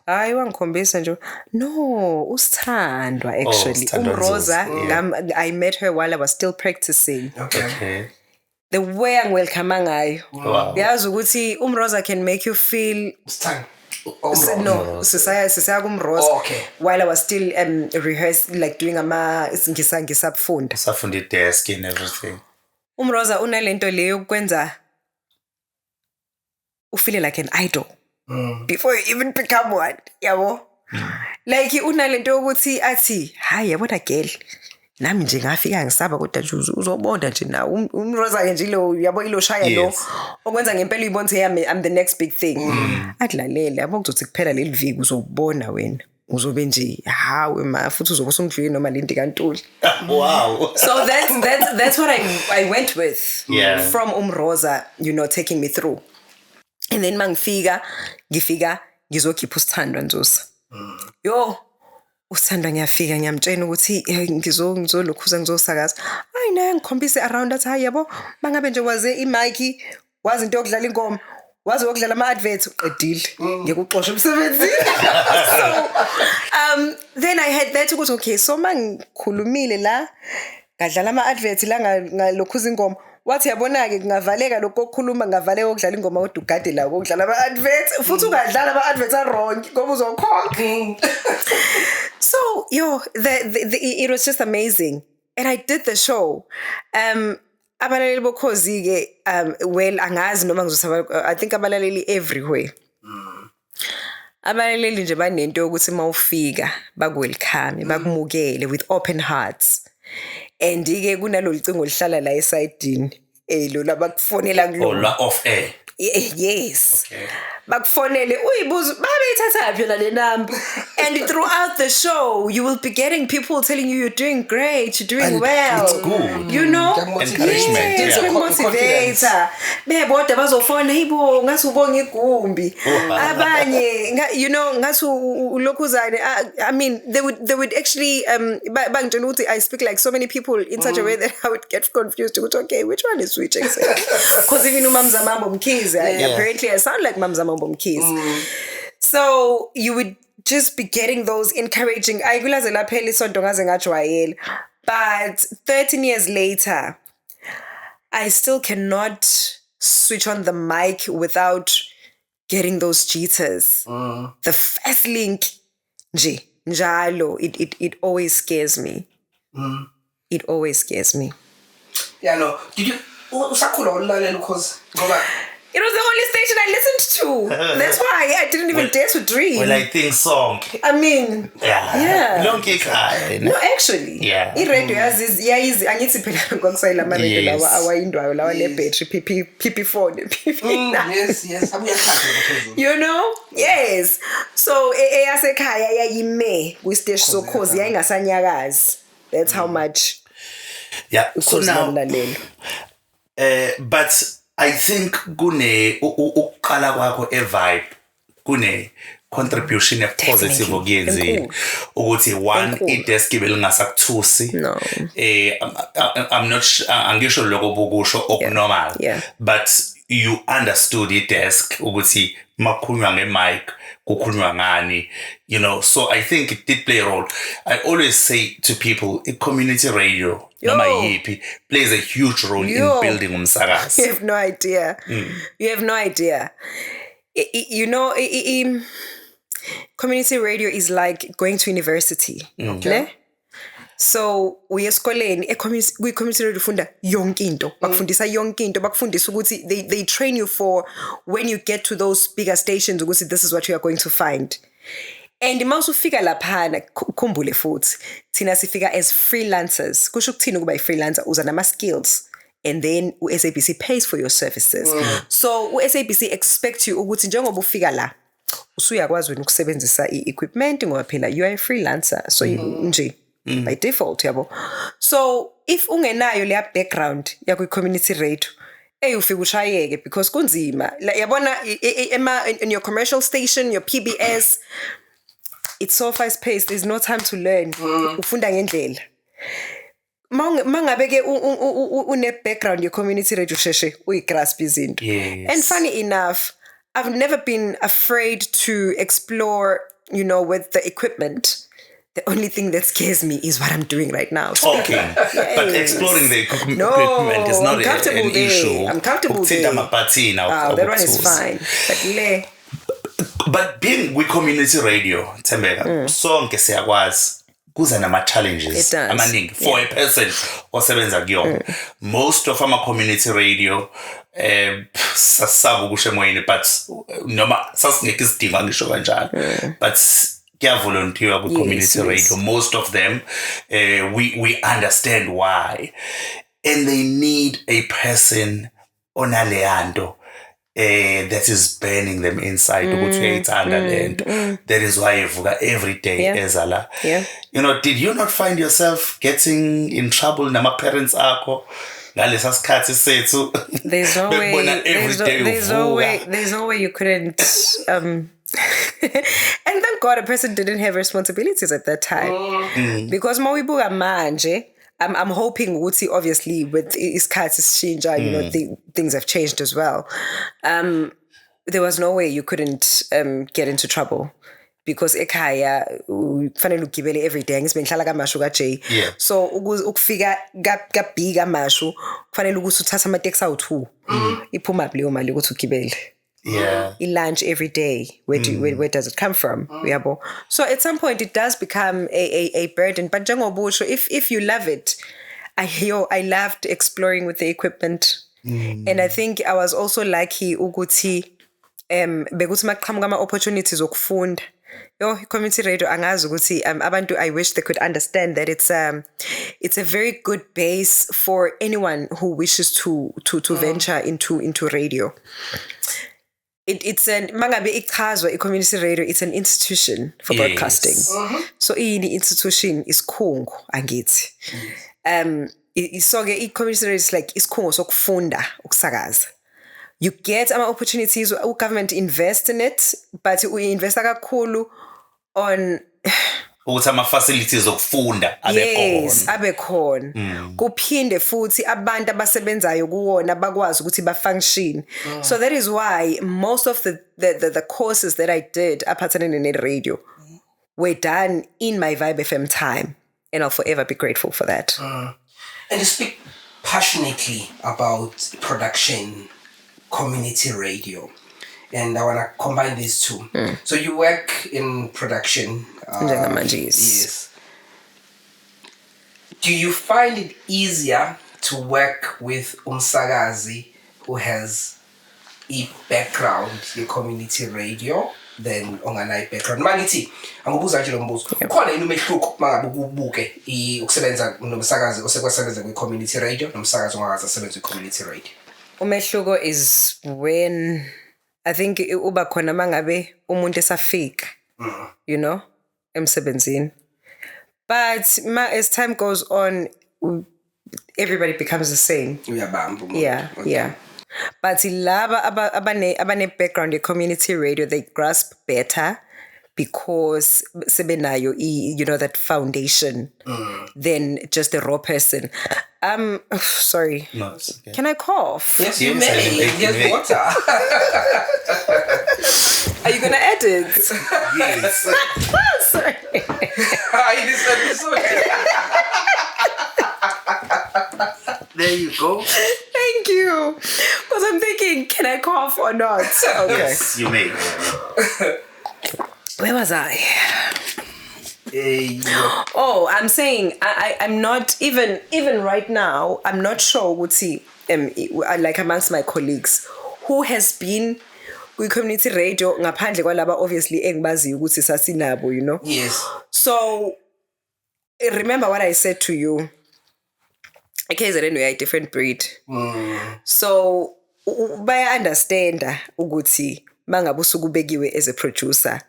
Hayi wangikhombisa nje. No, uSithandwa actually. Sithandwa Umroza, Ndlovu, I met her while I was still practicing. Okay. The way angwelcome ngayo. Wow. Yazi ukuthi Umroza can make you feel no, sisaya kumroza while I was still rehearsing, like doing ngisabfunda. Safunda desk and everything. Umroza unalento leyo kwenza u feel like an idol before you even become one, yabo. Like unalento ukuthi athi hayi yabona girl nami nje ngafika ngisaba kodwa nje uzobona nje na Umroza ke nje lo yabo ilo shaya lo okwenza ngempela uyibonze I'm the next big thing. Adlalele yabo kuzothi kuphela leli viki uzobona wena uzobe nje hawe ma futhi uzobe usungidlile noma linti kaNtuli. Wow. So that's what I went with. Yeah. From Umroza, taking me through. And then ngifika ngizokhipha uSithandwa Nzusa. Yo uSithandwa ngiyafika ngiyamtshela ukuthi ngizolokhuza ngizosakaza. Hayi naye ngikhombise around that hayi yabo bangabe nje waze imic wazi into yokudlala ingoma wazi ukudlala ama-adverts uqedile ngikuxosha emsebenzini. So then I had that ukuthi okay so mangikhulumile la ngadlala ama-adverts la ngalokhuza ingoma wathi yabona-ke kungavaleka lokho kokukhuluma ngavaleka ukudlala ingoma kodwa ugade la ukudlala ama-adverts futhi ungadlala ama-adverts a-wrong ngoba uzokhokha. So it was just amazing and I did the show. Abalaleli bokhozi ke well angazi noma ngizosaba I think abalaleli everywhere. Abalaleli nje banento ukuthi mawufika bakwelcome bakumukele with open hearts. And ke kunalolu cingo lihlala la esidini lo labakufonela kulo la off air. Yes. Okay. Bakufonele uyibuza babeyithathaphi yona le number. And throughout the show you will be getting people telling you you're doing great, you're doing and well. It's good. Encouragement. Yeah. Motivator. Beboda bazofona hibo ngathi ubonga igumbi. Abanye ngathi ulokhuzane. I mean they would actually bangitshela ukuthi I speak like so many people in such a way that I would get confused. Okay, which one is which exactly? Because even uMamza Mambo Mkhize, apparently I sound like Mamza Mambo Mkhize. So you would just be getting those encouraging. But 13 years later, I still cannot switch on the mic without getting those jitters. The first link, njalo, it always scares me. It always scares me. Yeah, no. Did you? Because it was the only station I listened to. That's why I didn't even dare to dream. Well, I think song. I mean, yeah. Long cake. No, actually. Yeah. I-radio yazi angithi phela ngokusayila ama-radio lawa awayindwayo lawa ne-battery PP4 yes. Yes. So eyasekhaya yayime kwisiteshi sokhozi yayingasanyakazi. That's how much. Yeah. So now, but I think kune uqala kwakho vibe kune contribution positive okuyenzi ukuthi one i-desk belingasakuthusi. No. I'm not angisho lokho bokusho okunormal. Yeah. But you understood i-desk ukuthi makukhulunywa nge-mic kukhulunywa ngani, so I think it did play a role. I always say to people, community radio noma yipi plays a huge role in building umsakazi. You have no idea. You have no idea. Community radio is like going to university. Okay. So uye esikoleni kwi-community radio ufunda yonke into bakufundisa yonke into bakufundisa ukuthi they train you for when you get to those bigger stations ukuthi this is what you are going to find. And mawusufika laphana khumbule futhi thina sifika as freelancers kusho ukuthini ukuba i-freelancer uza nama-skills and then u-SABC pays for your services. So u-SABC expect you ukuthi njengoba ufika la usuyakwazi wena ukusebenzisa i-equipment ngoba phela you are a freelancer so nje by default yabo. So if ungenayo leya background yakwi community radio ufika ushayeke because kunzima yabona in your commercial station, your PBS, it's so fast paced, there's no time to learn. Ufunda ngendlela. mangabe ke une background ye community radio sheshe uyigrasp izinto. Yes. And funny enough, I've never been afraid to explore, with the equipment. The only thing that scares me is what I'm doing right now. Talking, but exploring the equipment is not an issue. I'm comfortable there. That one is fine. But being with community radio, Tembeka, sonke siyakwazi kuza nama challenges amaningi for a person osebenza kuyona. Most of our community radio sasaba ukusho emoyeni, but noma sasingeke isidinga ngisho kanjalo, but volunteer with community radio. Most of them, we understand why, and they need a person on aleando that is burning them inside. That is why every day ezala. Did you not find yourself getting in trouble nama parents akho? There's no way you couldn't and thank God a person didn't have responsibilities at that time. Because mawibuka manje, I'm hoping ukuthi obviously with isikhathi sishintsha, things have changed as well. There was no way you couldn't get into trouble. Because ekhaya kufanele ugibele every day ngisbe ngihlala kaMashu kaJ. So ukufika kabig kaMashu kufanele ukuthi uthatha ama taxi awu2 iphuma leyo mali ukuthi ugibele. Lunch every day. Where does it come from? So at some point it does become a burden. But njengobusho, if you love it, I loved exploring with the equipment. And I think I was also lucky ukuthi bekuthi maqhamuka ama opportunities okufunda. Community radio angazi ukuthi abantu, I wish they could understand that it's a very good base for anyone who wishes to venture into radio. It's an mangabe ichazwa community radio, it's an institution for broadcasting. So the institution is Kongo angithi. So the community radio is like isikhungo sokufunda ukusakaza. You get opportunities, government invest in it, but we invest kakhulu on ukuthi ama-facilities okufunda abekhona. Kuphinde futhi abantu abasebenzayo kuwona bakwazi ukuthi bafunction. So that is why most of the courses that I did aphathelene ne-radio were done in my Vibe FM time, and I'll forever be grateful for that. And you speak passionately about production, community radio, and I want to combine these two. So you work in production. Yes. Do you find it easier to work with umsakazi who has a background in community radio than onganayo background? Mangithi angibuza nje lo mbuzo. Khona yini umehluko mangabe ubuke ukusebenza nomsakazi osekwasebenza kwi-community radio nomsakazi ongakaze asebenza kwi-community radio? Umehluko is when I think uba khona mangabe umuntu esafika, emsebenzini. But as time goes on, everybody becomes the same. Yeah. But laba abane background in community radio, they grasp better because sebenayo that foundation than just a raw person. Sorry. No, it's okay. Can I cough? Yes, you may. Here's water. Are you gonna edit? Yes. Sorry. This episode. There you go. Thank you. Because I'm thinking, can I cough or not? Okay. Yes, you may. Where was I? Oh, I'm saying I'm not even right now. I'm not sure what like amongst my colleagues who has been with community radio ngaphandle kwalaba obviously engibaziyo ukuthi sasinabo, Yes. So remember what I said to you. KZN we are a different breed. So baya understand ukuthi mangabe usukubekiwe as a producer,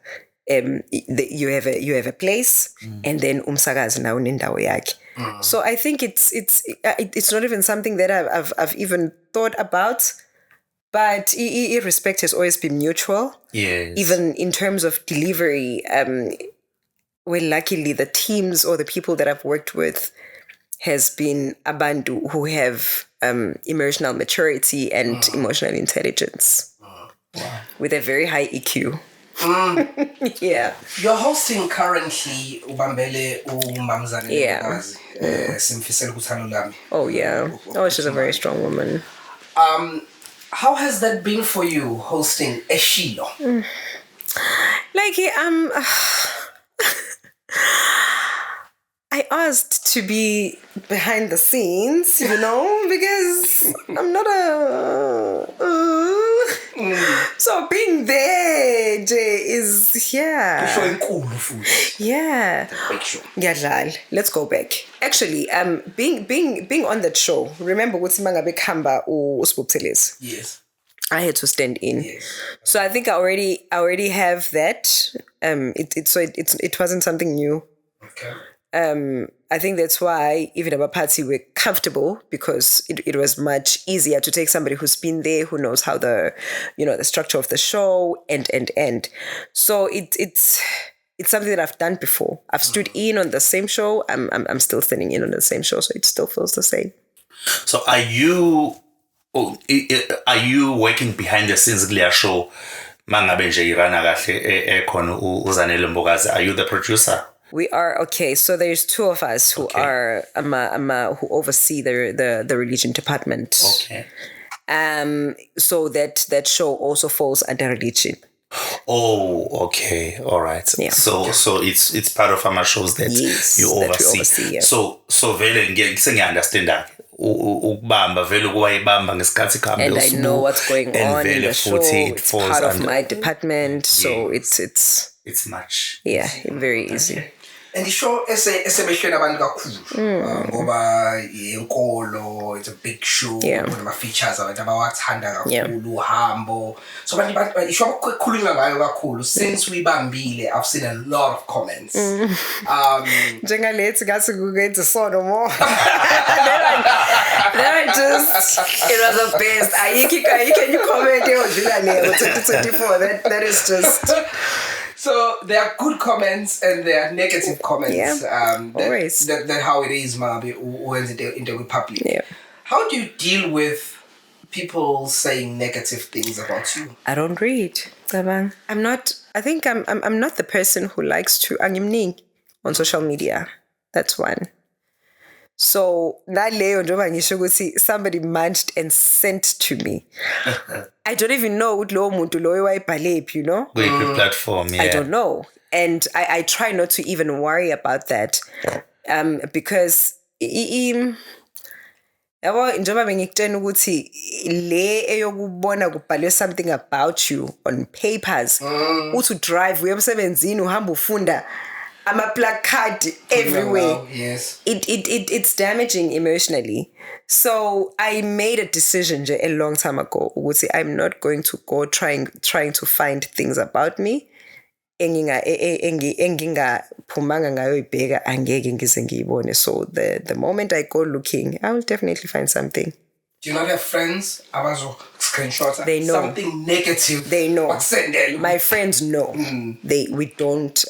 you have a place, and then umsakazi na unendawo yakhe. So I think it's not even something that I've even thought about, but respect has always been mutual. Yes. Even in terms of delivery, well, luckily the teams or the people that I've worked with has been abantu who have emotional maturity and emotional intelligence with a very high EQ. Yeah. You're hosting currently Ubambele uMamzane. Yeah. Simfisela ukuthanda lami. Oh yeah. Oh, she's a very strong woman. How has that been for you hosting Eshilo? Like I asked to be behind the scenes, because I'm not so being there is yeah. Yeah. Ngiyadlala. Let's go back. Actually, being on that show, remember what's mangabe khamba uSibuthelezi? Yes. I had to stand in. Yes. So I think I already have that. It wasn't something new. Okay. I think that's why even our party were comfortable, because it was much easier to take somebody who's been there, who knows how the structure of the show and so it's something that I've done before. I've stood in on the same show. I'm still standing in on the same show, so it still feels the same. So are you working behind the scenes kuleya show? Mangabe nje irana kahle ekhona uZanele Mbokazi, are you the producer? We are okay. So there's two of us who are who oversee the religion department. Okay. So that show also falls under religion. Oh, okay, all right. Yeah. So it's part of our shows that you oversee. Yeah. So vele ngiyaunderstand that. Ukubamba vele kuwayibamba ngesikhathi khambe and I know what's going on in the show. It's part of my department, so it's much. Yeah, very easy. And the show esebehleli abantu kakhulu ngoba yenkolo, it's a big show, kunama features abantu abawathanda kakhulu, uhambo. So abantu isho okukhulunywa ngayo kakhulu since uyibambile. I've seen a lot of comments. Njengalethi ngathi kukenza sono more. They're just, it was the best. Can you comment on July 2024? That is just. So there are good comments and there are negative comments. Yeah, always. That's how it is, Mabi, in the Republic. Yeah. How do you deal with people saying negative things about you? I don't read. I'm not. I think I'm not the person who likes to angimning on social media. That's one. So somebody managed and sent to me. I don't even know what platform, yeah. I don't know. And I try not to even worry about that. Because something about you on papers. To drive, I'm a placard everywhere. Yes. It's damaging emotionally. So I made a decision a long time ago. I'm not going to go trying to find things about me. So the moment I go looking, I will definitely find something. Do you not have friends? Screenshots. They know something negative. They know. Them. My friends know. We don't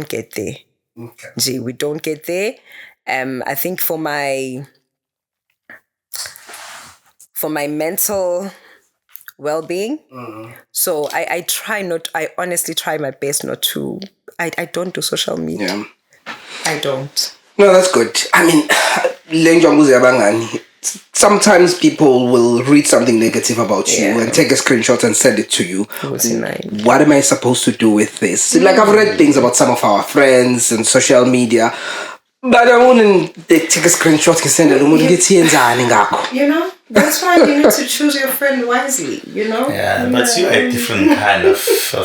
get there. Okay. Gee, we don't get there. I think for my mental well-being. So I honestly try my best not to. I don't do social media. Yeah. I don't. No, that's good. I mean, sometimes people will read something negative about you and take a screenshot and send it to you. What am I supposed to do with this? Like, I've read things about some of our friends and social media, but I wouldn't take a screenshot and send it. That's why you need to choose your friend wisely, Yeah, but you're a different kind of a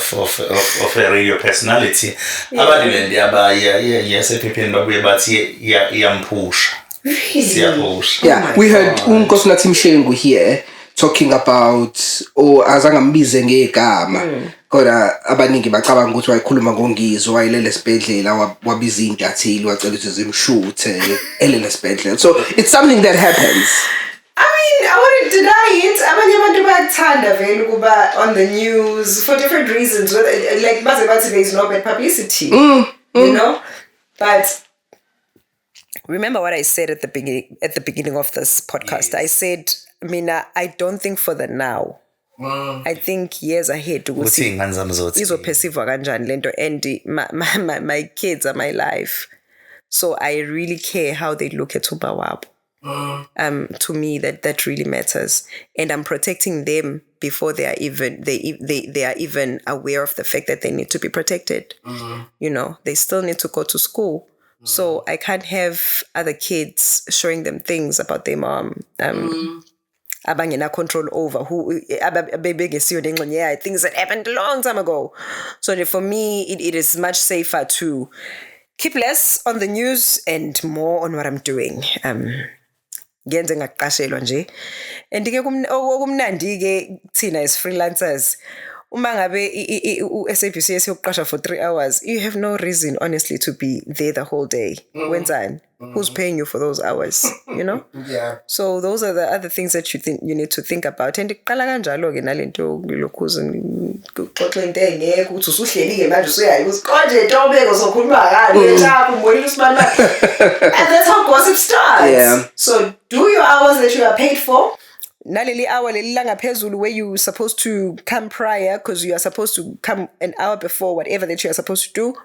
radio personality. Yeah, we heard Nkosinathi Mshengu here talking about azangambize ngegama kodwa abaningi bacabanga ukuthi wayikhuluma ngongizwe wayilele esibhedlela wabiza intathili wacela ukuthi zimshuthe elele esibhedlela. So it's something that happens. I mean, I wouldn't deny it. Abanye abantu bayathanda vele kuba on the news for different reasons. Like baze bathi there is no bad publicity, but remember what I said at the beginning of this podcast. I said, Mina, I don't think for the now. I think years ahead ukuthi izoperceive kanjani lento, and my kids are my life, so I really care how they look at uba wabo. To me that really matters, and I'm protecting them before they are even aware of the fact that they need to be protected. You know, they still need to go to school. So I can't have other kids showing them things about their mom. Abangena control over who things that happened a long time ago. So for me, it is much safer to keep less on the news and more on what I'm doing. Ngenze ngaqashelwa nje. And ke okumnandi ke thina as freelancers, uma ngabe SABC esiyokuqasha for 3 hours, you have no reason honestly to be there the whole day. Wenzani? Who's paying you for those hours, you know? Yeah. So those are the other things that you need to think about. And iqala kanjalo ke nalento lokhuza uxoxa into engeke uthi usuhleli ke manje usuyayi usikonje Ntobeko sokhuluma ngani ekhaya umbonile usibani. And that's how gossip starts. Yeah. So do your hours that you are paid for. Naleli hour leli langaphezulu where you supposed to come prior, because you are supposed to come an hour before whatever that you are supposed to do.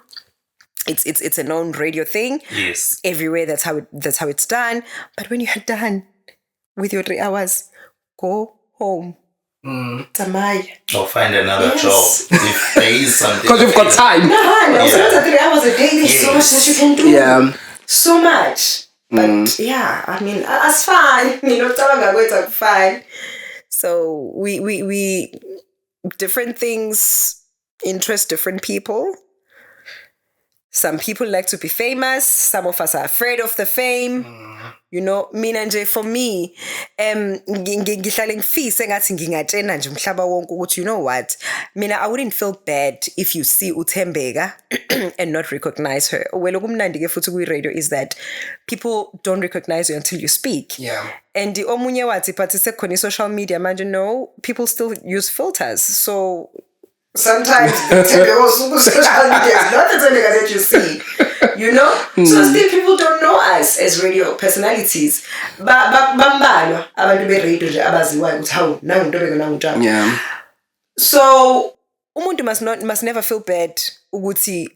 It's a known radio thing. Yes. Everywhere that's how it's done. But when you are done with your 3 hours, go home. Tamai. Or find another job if there is something. Because you've got time. No, so that's 3 hours a day. There's so much that you can do. Yeah. So much. But yeah, I mean, that's fine. You know, it's fine. So we different things interest different people. Some people like to be famous. Some of us are afraid of the fame. You know, mina nje for me, ngihlale ngifise ngathi ngingatshena nje umhlaba wonke ukuthi, you know what? Mina, I wouldn't feel bad if you see uThembeka and not recognize her. Well, okumnandi ke futhi kwi-radio is that people don't recognize you until you speak. Yeah. And the omunye wathi but sekhona social media manje, no, people still use filters. So sometimes Ntembeka social media is not the Ntembeka that you see. You know? So still people don't know us as radio personalities. Bambalwa abantu be-radio nje abaziwayo ukuthi hawu nangu Ntobeka nangu Ntshaba. Yeah. So umuntu must never feel bad ukuthi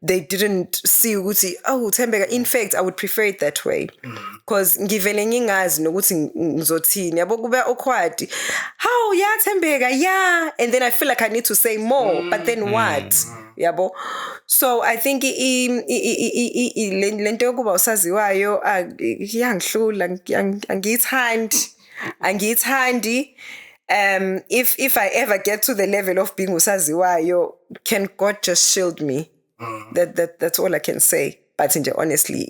they didn't see ukuthi Thembeka. In fact, I would prefer it that way, because ngivele ngingazi nokuthi ngizothini yabo kube awkward. How yeah Thembeka, yeah, and then I feel like I need to say more, but then what? Yabo. So I think lento yokuba usaziwayo iyangihlula angiyithandi. If I ever get to the level of being usaziwayo, can God just shield me? That's all I can say. But honestly,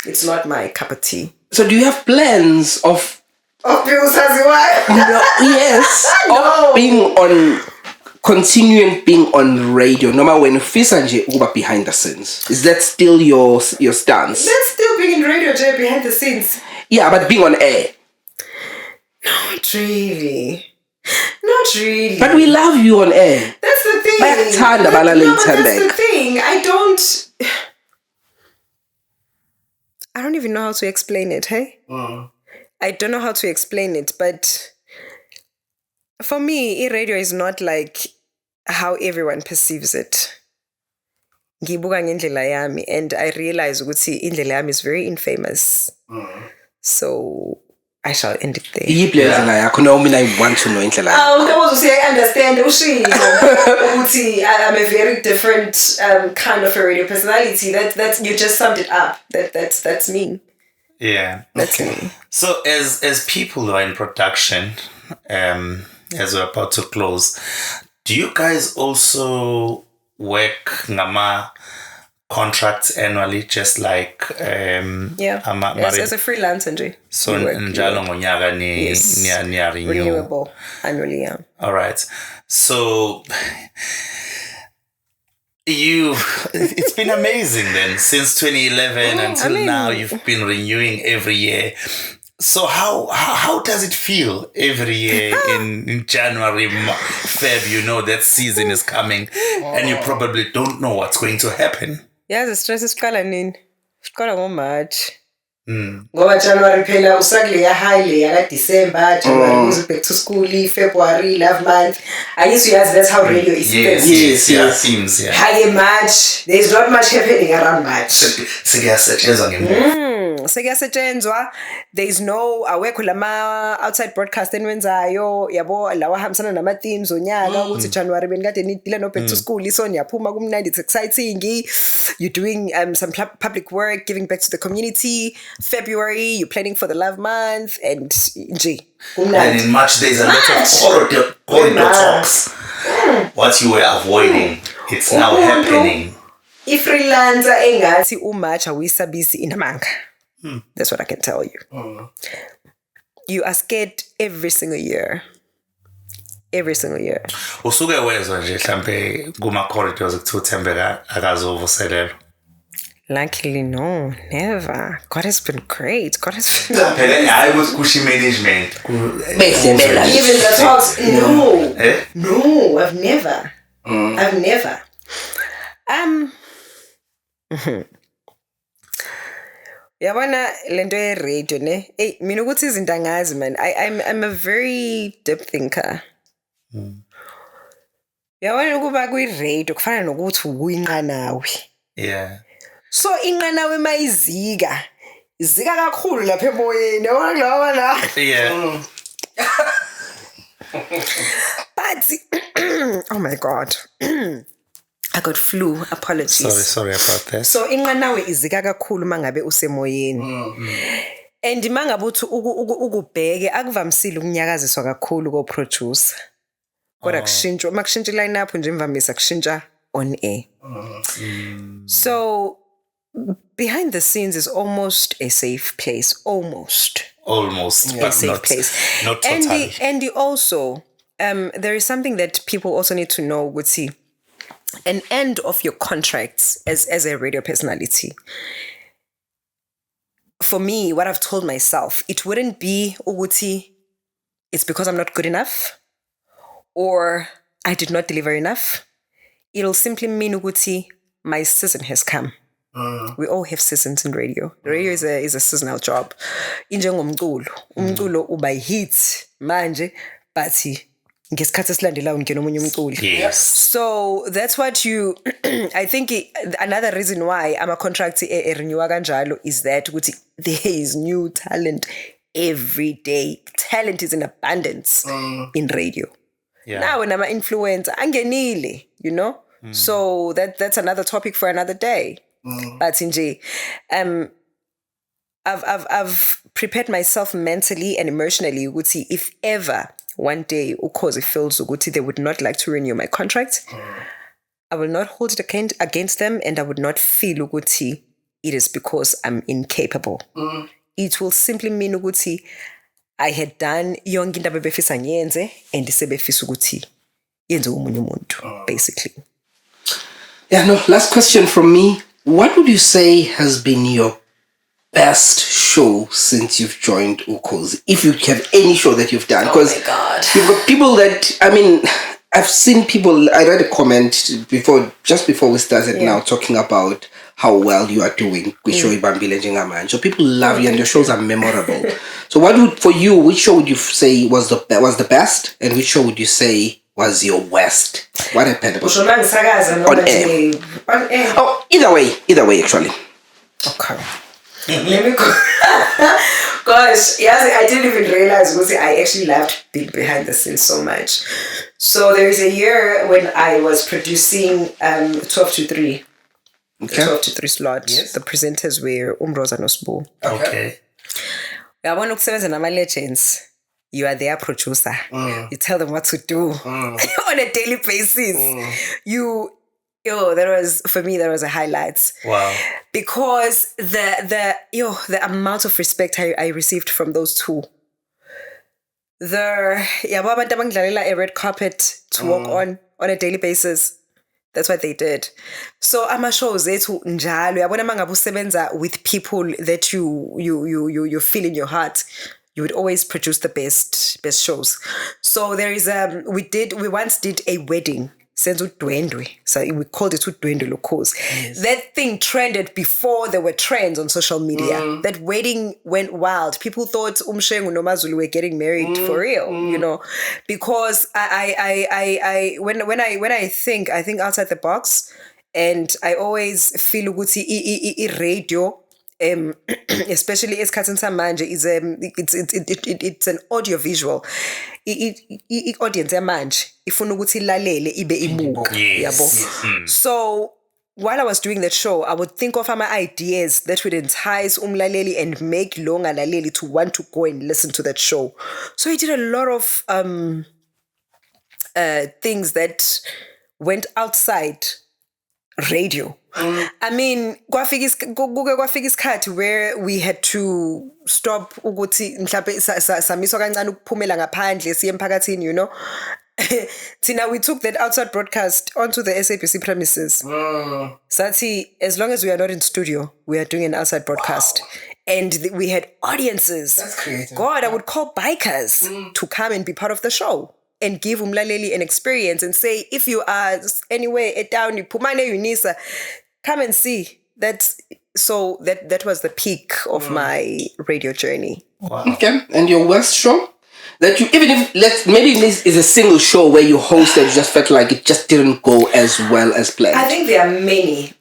it's not my cup of tea. So do you have plans of being usaziwayo? No, yes. No. Of being continuing being on radio, no matter when ufisa nje ukuba behind the scenes? Is that still your stance? That's still being in radio, Jay, behind the scenes. Yeah, but being on air. Not really. Not really. But we love you on air. That's the thing. That's the thing. I don't even know how to explain it, hey? I don't know how to explain it, but for me, radio is not like how everyone perceives it. Ngibuka ngendlela yami, and I realize ukuthi indlela yami is very infamous. So I shall end it there. I want to know indlela. I understand. I'm a very different kind of a radio personality. That's you just summed it up. That's me. Yeah. That's me. So as people who are in production, as we're about to close, do you guys also work ngama contracts annually, just like yes, as a freelancer nje? So njalo ngonyaka ni renewable annually, yeah. All right. So it's been amazing then since 2011 until now. You've been renewing every year. So how does it feel every year in January, Feb? You know that season is coming, and you probably don't know what's going to happen. Yeah, the stress is nini. Siqala ngo-March. Ngoba January phela usakuleya high leya ka-December, January goes back to school, February, love month. I used to that's how radio is. Seems. High March, there's not much happening around March. Sekuyasetshenzwa. There's no awekho lama outside broadcast enwenzayo yabo lawa hambisana nama themes onyaka ukuthi January benikade nidila no back to school so niyaphuma kumnandi, it's exciting. You're doing some public work, giving back to the community. February you're planning for the love month and nje kumnandi. And in March there's a lot of corridor talks. What you were avoiding, it's now happening. Ifreelancer engathi uMarch awuyisabisi inamanga. That's what I can tell you. You are scared every single year. Every single year. Usuke wezwa nje mhlambe kuma corridors ukuthi uThembeka akazovuselelwa. Luckily, no, never. God has been great. God has been. I was Kushi management. Even the talks. No, I've never. I've never. Yabona lento ye radio ne. Hey, mina ukuthi izinto angazi man. I'm a very deep thinker. Yabona ukuba kwi radio kufana nokuthi uyinqanawe. Yeah. So inqanawe mayizika. Izika kakhulu lapha emoyeni. Yabona lawa la. Yeah. But oh my God. I got flu. Apologies. Sorry about that. So inqanawe izika kakhulu mangabe usemoyeni. And mangabe uthi ukubheke akuvamisile ukunyakaziswa kakhulu ko producer. Kodwa kushintsha makushintsha line up nje imvamisa kushintsha on air. So behind the scenes is almost a safe place. Almost, but a safe not, place. Not totally. And also, there is something that people also need to know. Would see an end of your contracts as a radio personality. For me, what I've told myself, it wouldn't be Uguti, it's because I'm not good enough or I did not deliver enough. It'll simply mean Uguti, my season has come. We all have seasons in radio. Radio is a seasonal job. Injengomculo, umculo uba hit manje, but ngesikhathi esilandelayo ngena omunye umculi. Yes. So that's what you I think another reason why ama contract renew kanjalo is that ukuthi there is new talent every day. Talent is in abundance in radio. Yeah. Now when I'm an influencer, angenile, you know? So that's another topic for another day. But nje, I've prepared myself mentally and emotionally ukuthi if ever one day Ukozi feels ukuthi they would not like to renew my contract, I will not hold it against them and I would not feel ukuthi it is because I'm incapable. It will simply mean ukuthi I had done yonke into abebefisa ngiyenze and sebefisa ukuthi yenze omunye umuntu basically. Yeah, no, last question from me. What would you say has been your best show since you've joined Ukhozi? If you have any show that you've done. Because you've got people that, I mean, I've seen people, I read a comment just before we started now talking about how well you are doing with Show Ibambile Njengaman. So people love you and your shows are memorable. So which show would you say was the best and which show would you say was your worst? What happened? On air. Oh, either way actually. Okay. Let me go. Gosh, yes, I didn't even realize because I actually loved being behind the scenes so much. So there is a year when I was producing 12 to 3. Okay. 12 to 3 slot. Yes. The presenters were Umroza Nosbu. Okay. I want to say nama legends. You are their producer. You tell them what to do on a daily basis. That was a highlight. Wow. Because the amount of respect I received from those two. A red carpet to walk on a daily basis. That's what they did. So ama shows zethu njalo yabona mangabe usebenza with people that you feel in your heart. You would always produce the best shows. So there is we once did a wedding senza udwendwe. So we called it udwendwe lokhozi. That thing trended before there were trends on social media. That wedding went wild. People thought Umshengu noMaZulu were getting married for real, you know, because when I think outside the box, and I always feel ukuthi radio, especially esikhathini samanje, is it's an audio visual. I-audience yamanje ifuna ukuthi ilalele ibe ibuka, yabo. So while I was doing that show, I would think of my ideas that would entice umlaleli and make lo ngalaleli to want to go and listen to that show. So I did a lot of things that went outside radio. I mean, kwafika isikhathi where we had to stop ukuthi mhlawumbe samiswa kancane ukuphumela ngaphandle siye emphakathini, you know. Tina, we took that outside broadcast onto the SABC premises. Sathi, as long as we are not in studio, we are doing an outside broadcast. Wow. And we had audiences. That's creative. God, I would call bikers to come and be part of the show and give umlaleli an experience and say, if you are anywhere down, Pumane Unisa, come and see. So that was the peak of my radio journey. Wow. Okay. And your worst show? That you, even if maybe this is a single show where you hosted, you just felt like it just didn't go as well as planned. I think there are many.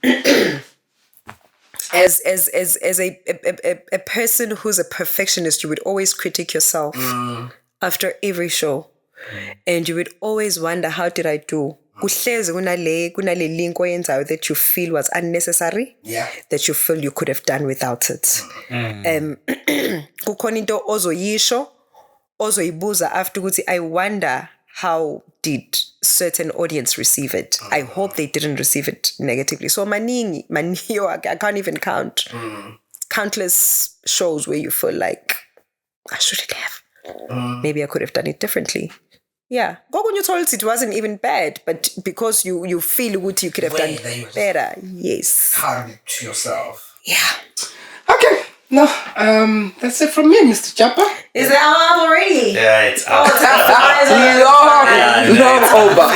As a person who's a perfectionist, you would always critique yourself after every show, and you would always wonder, how did I do? Kuhlezi kunale link oyenzayo that you feel was unnecessary, that you feel you could have done without it. Kukhona into ozoyisho ozoyibuza after ukuthi, I wonder how did certain audience receive it. I hope they didn't receive it negatively. So maniyo, I can't even count. Countless shows where you feel like, I shouldn't have. Maybe I could have done it differently. Yeah. Gogunyu told it wasn't even bad, but because you feel what you could have done better. Yes. Harm to yourself. Yeah. Okay. No, that's it from me, Mr. Chapa. Is it out already? Yeah, it's out. Long over.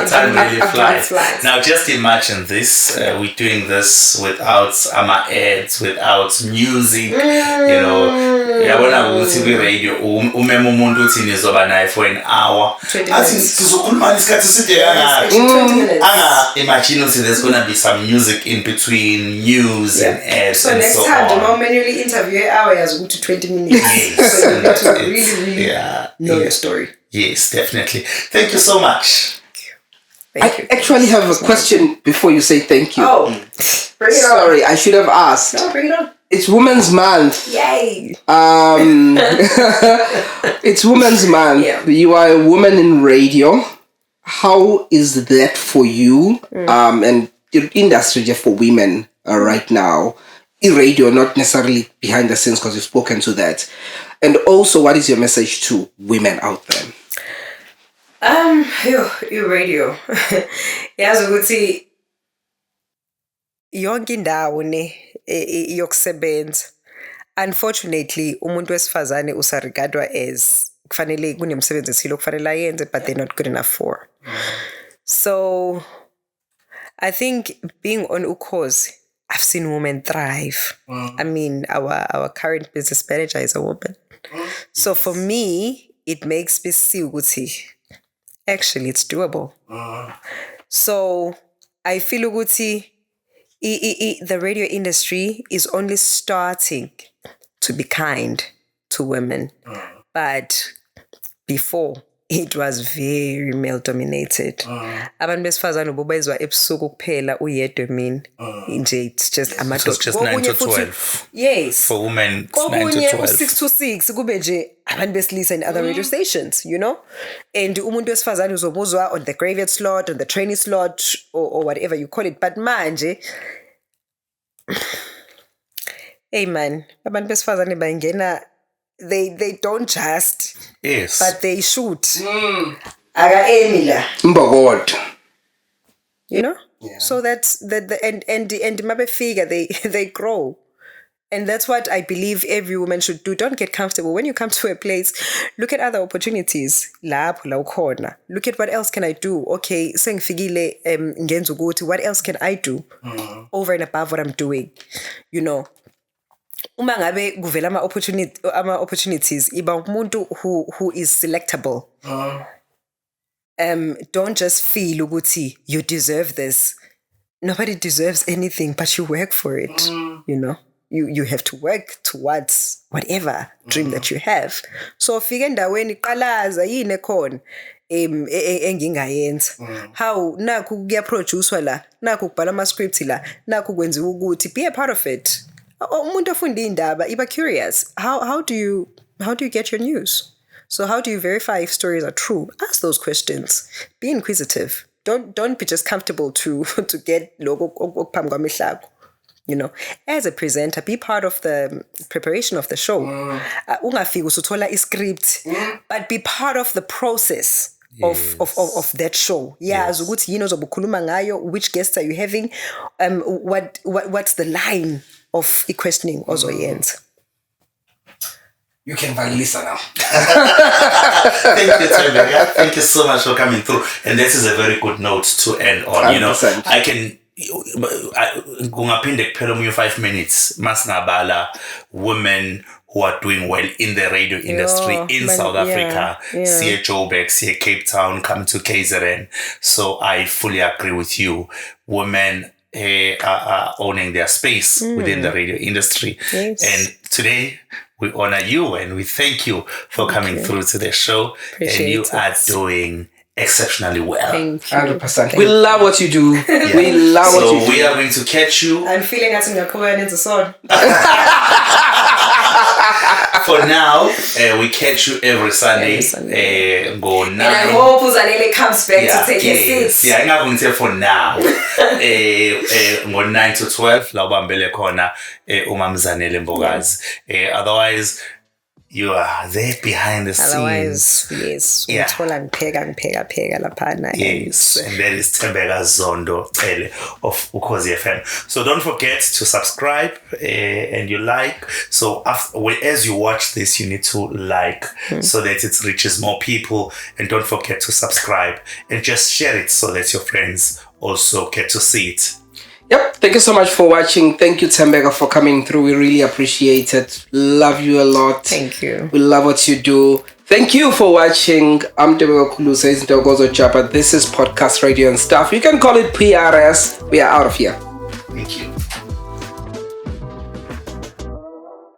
Time really flies. Now, just imagine this. We're doing this without ads, without music. You know, yabona ukuthi kwi radio umema umuntu uthi nizoba naye for an hour. Athi sizokhuluma isikhathi eside anga imagine ukuthi there's going to be some music in between news and ads. So next time, the more manually interview hour has go to 20 minutes. Yes. So you need to really know your story. Yes, definitely. Thank you so much. Thank you. I actually have a question before you say thank you. Oh, bring it on. Sorry, I should have asked. No, bring it on. It's Women's Month. Yay. It's Women's Month. Yeah. You are a woman in radio. How is that for you? And the industry just for women right now? In radio, not necessarily behind the scenes, because you've spoken to that. And also, what is your message to women out there? Radio. Yazi ukuthi yonke indawo yokusebenza. Unfortunately, umuntu wesifazane usaregardwa as kufanele kunemsebenzi ethile okufanele ayenze, but they're not good enough for. So I think being on Ukhozi, I've seen women thrive. I mean, our current business manager is a woman. So for me, it makes me see ukuthi actually it's doable. So I feel ukuthi the radio industry is only starting to be kind to women. But before, it was very male dominated. Abantu besifazane bobezwa ebusuku kuphela uyedwa mina. Nje it's just amadoda. So it's just 9 to 12. Yes. For women, it's 9 to 12. 6 to 6 kube nje abantu besilisa in other radio stations, you know? And umuntu wesifazane uzobuzwa on the graveyard slot, on the trainee slot, or whatever you call it. But manje, hey man, abantu besifazane bangena, they don't just, yes, but they shoot. Aga Emila. Mbogod. You know? Yeah. So that's and mabe figure they grow. And that's what I believe every woman should do. Don't get comfortable. When you come to a place, look at other opportunities. Look at what else can I do. Okay, what else can I do over and above what I'm doing? You know. Uma ngabe kuvela opportunities iba umuntu who is selectable. Don't just feel ukuthi you deserve this. Nobody deserves anything, but you work for it. You know. You have to work towards whatever dream that you have. So fika endaweni qalaza yini khona engingayenza. How naku kuyaproducewa la, naku kubhala ama script la, naku kwenziwa ukuthi be a part of it. Umuntu ofunda indaba iba curious. How do you get your news? So how do you verify if stories are true? Ask those questions. Be inquisitive. Don't be just comfortable to get logo okuphambi kwamihlako. You know, as a presenter, be part of the preparation of the show. Ungafika usuthola iscript, but be part of the process of that show. Yes. Ukuthi yini ozobukhuluma ngayo, which guests are you having? What's the line of questioning ozoyenza? You can listen now. Thank you, Tembeka. Thank you so much for coming through. And this is a very good note to end on. 100%. You know, I can. Kungaphinde kuphela omunye 5 minutes masingabala women who are doing well in the radio industry in South Africa. Siye Joburg, siye Cape Town, come to KZN. So I fully agree with you. Women are owning their space within the radio industry. Yes. And today we honor you and we thank you for coming through to the show. Appreciate and you are doing exceptionally well. Thank you. 100%. We love what you do. We love what you do. So we are going to catch you. I'm feeling as in your cover and it's a sword. For now, we catch you every Sunday. Go 9. And I hope Uzanele comes back to take his seats. Yeah, I'm not going to say for now. Go 9 to 12. La ubambele khona umamzanele Mbokazi. Otherwise, you are there behind the scenes. Yes. Yes. And that is Tembeka Zondo of Ukhozi FM. So don't forget to subscribe and you like. So as you watch this, you need to like so that it reaches more people. And don't forget to subscribe and just share it so that your friends also get to see it. Yep. Thank you so much for watching. Thank you, Tembeka, for coming through. We really appreciate it. Love you a lot. Thank you. We love what you do. Thank you for watching. I'm Tembeka Khulusa. This is Podcast Radio and Stuff. You can call it PRS. We are out of here. Thank you.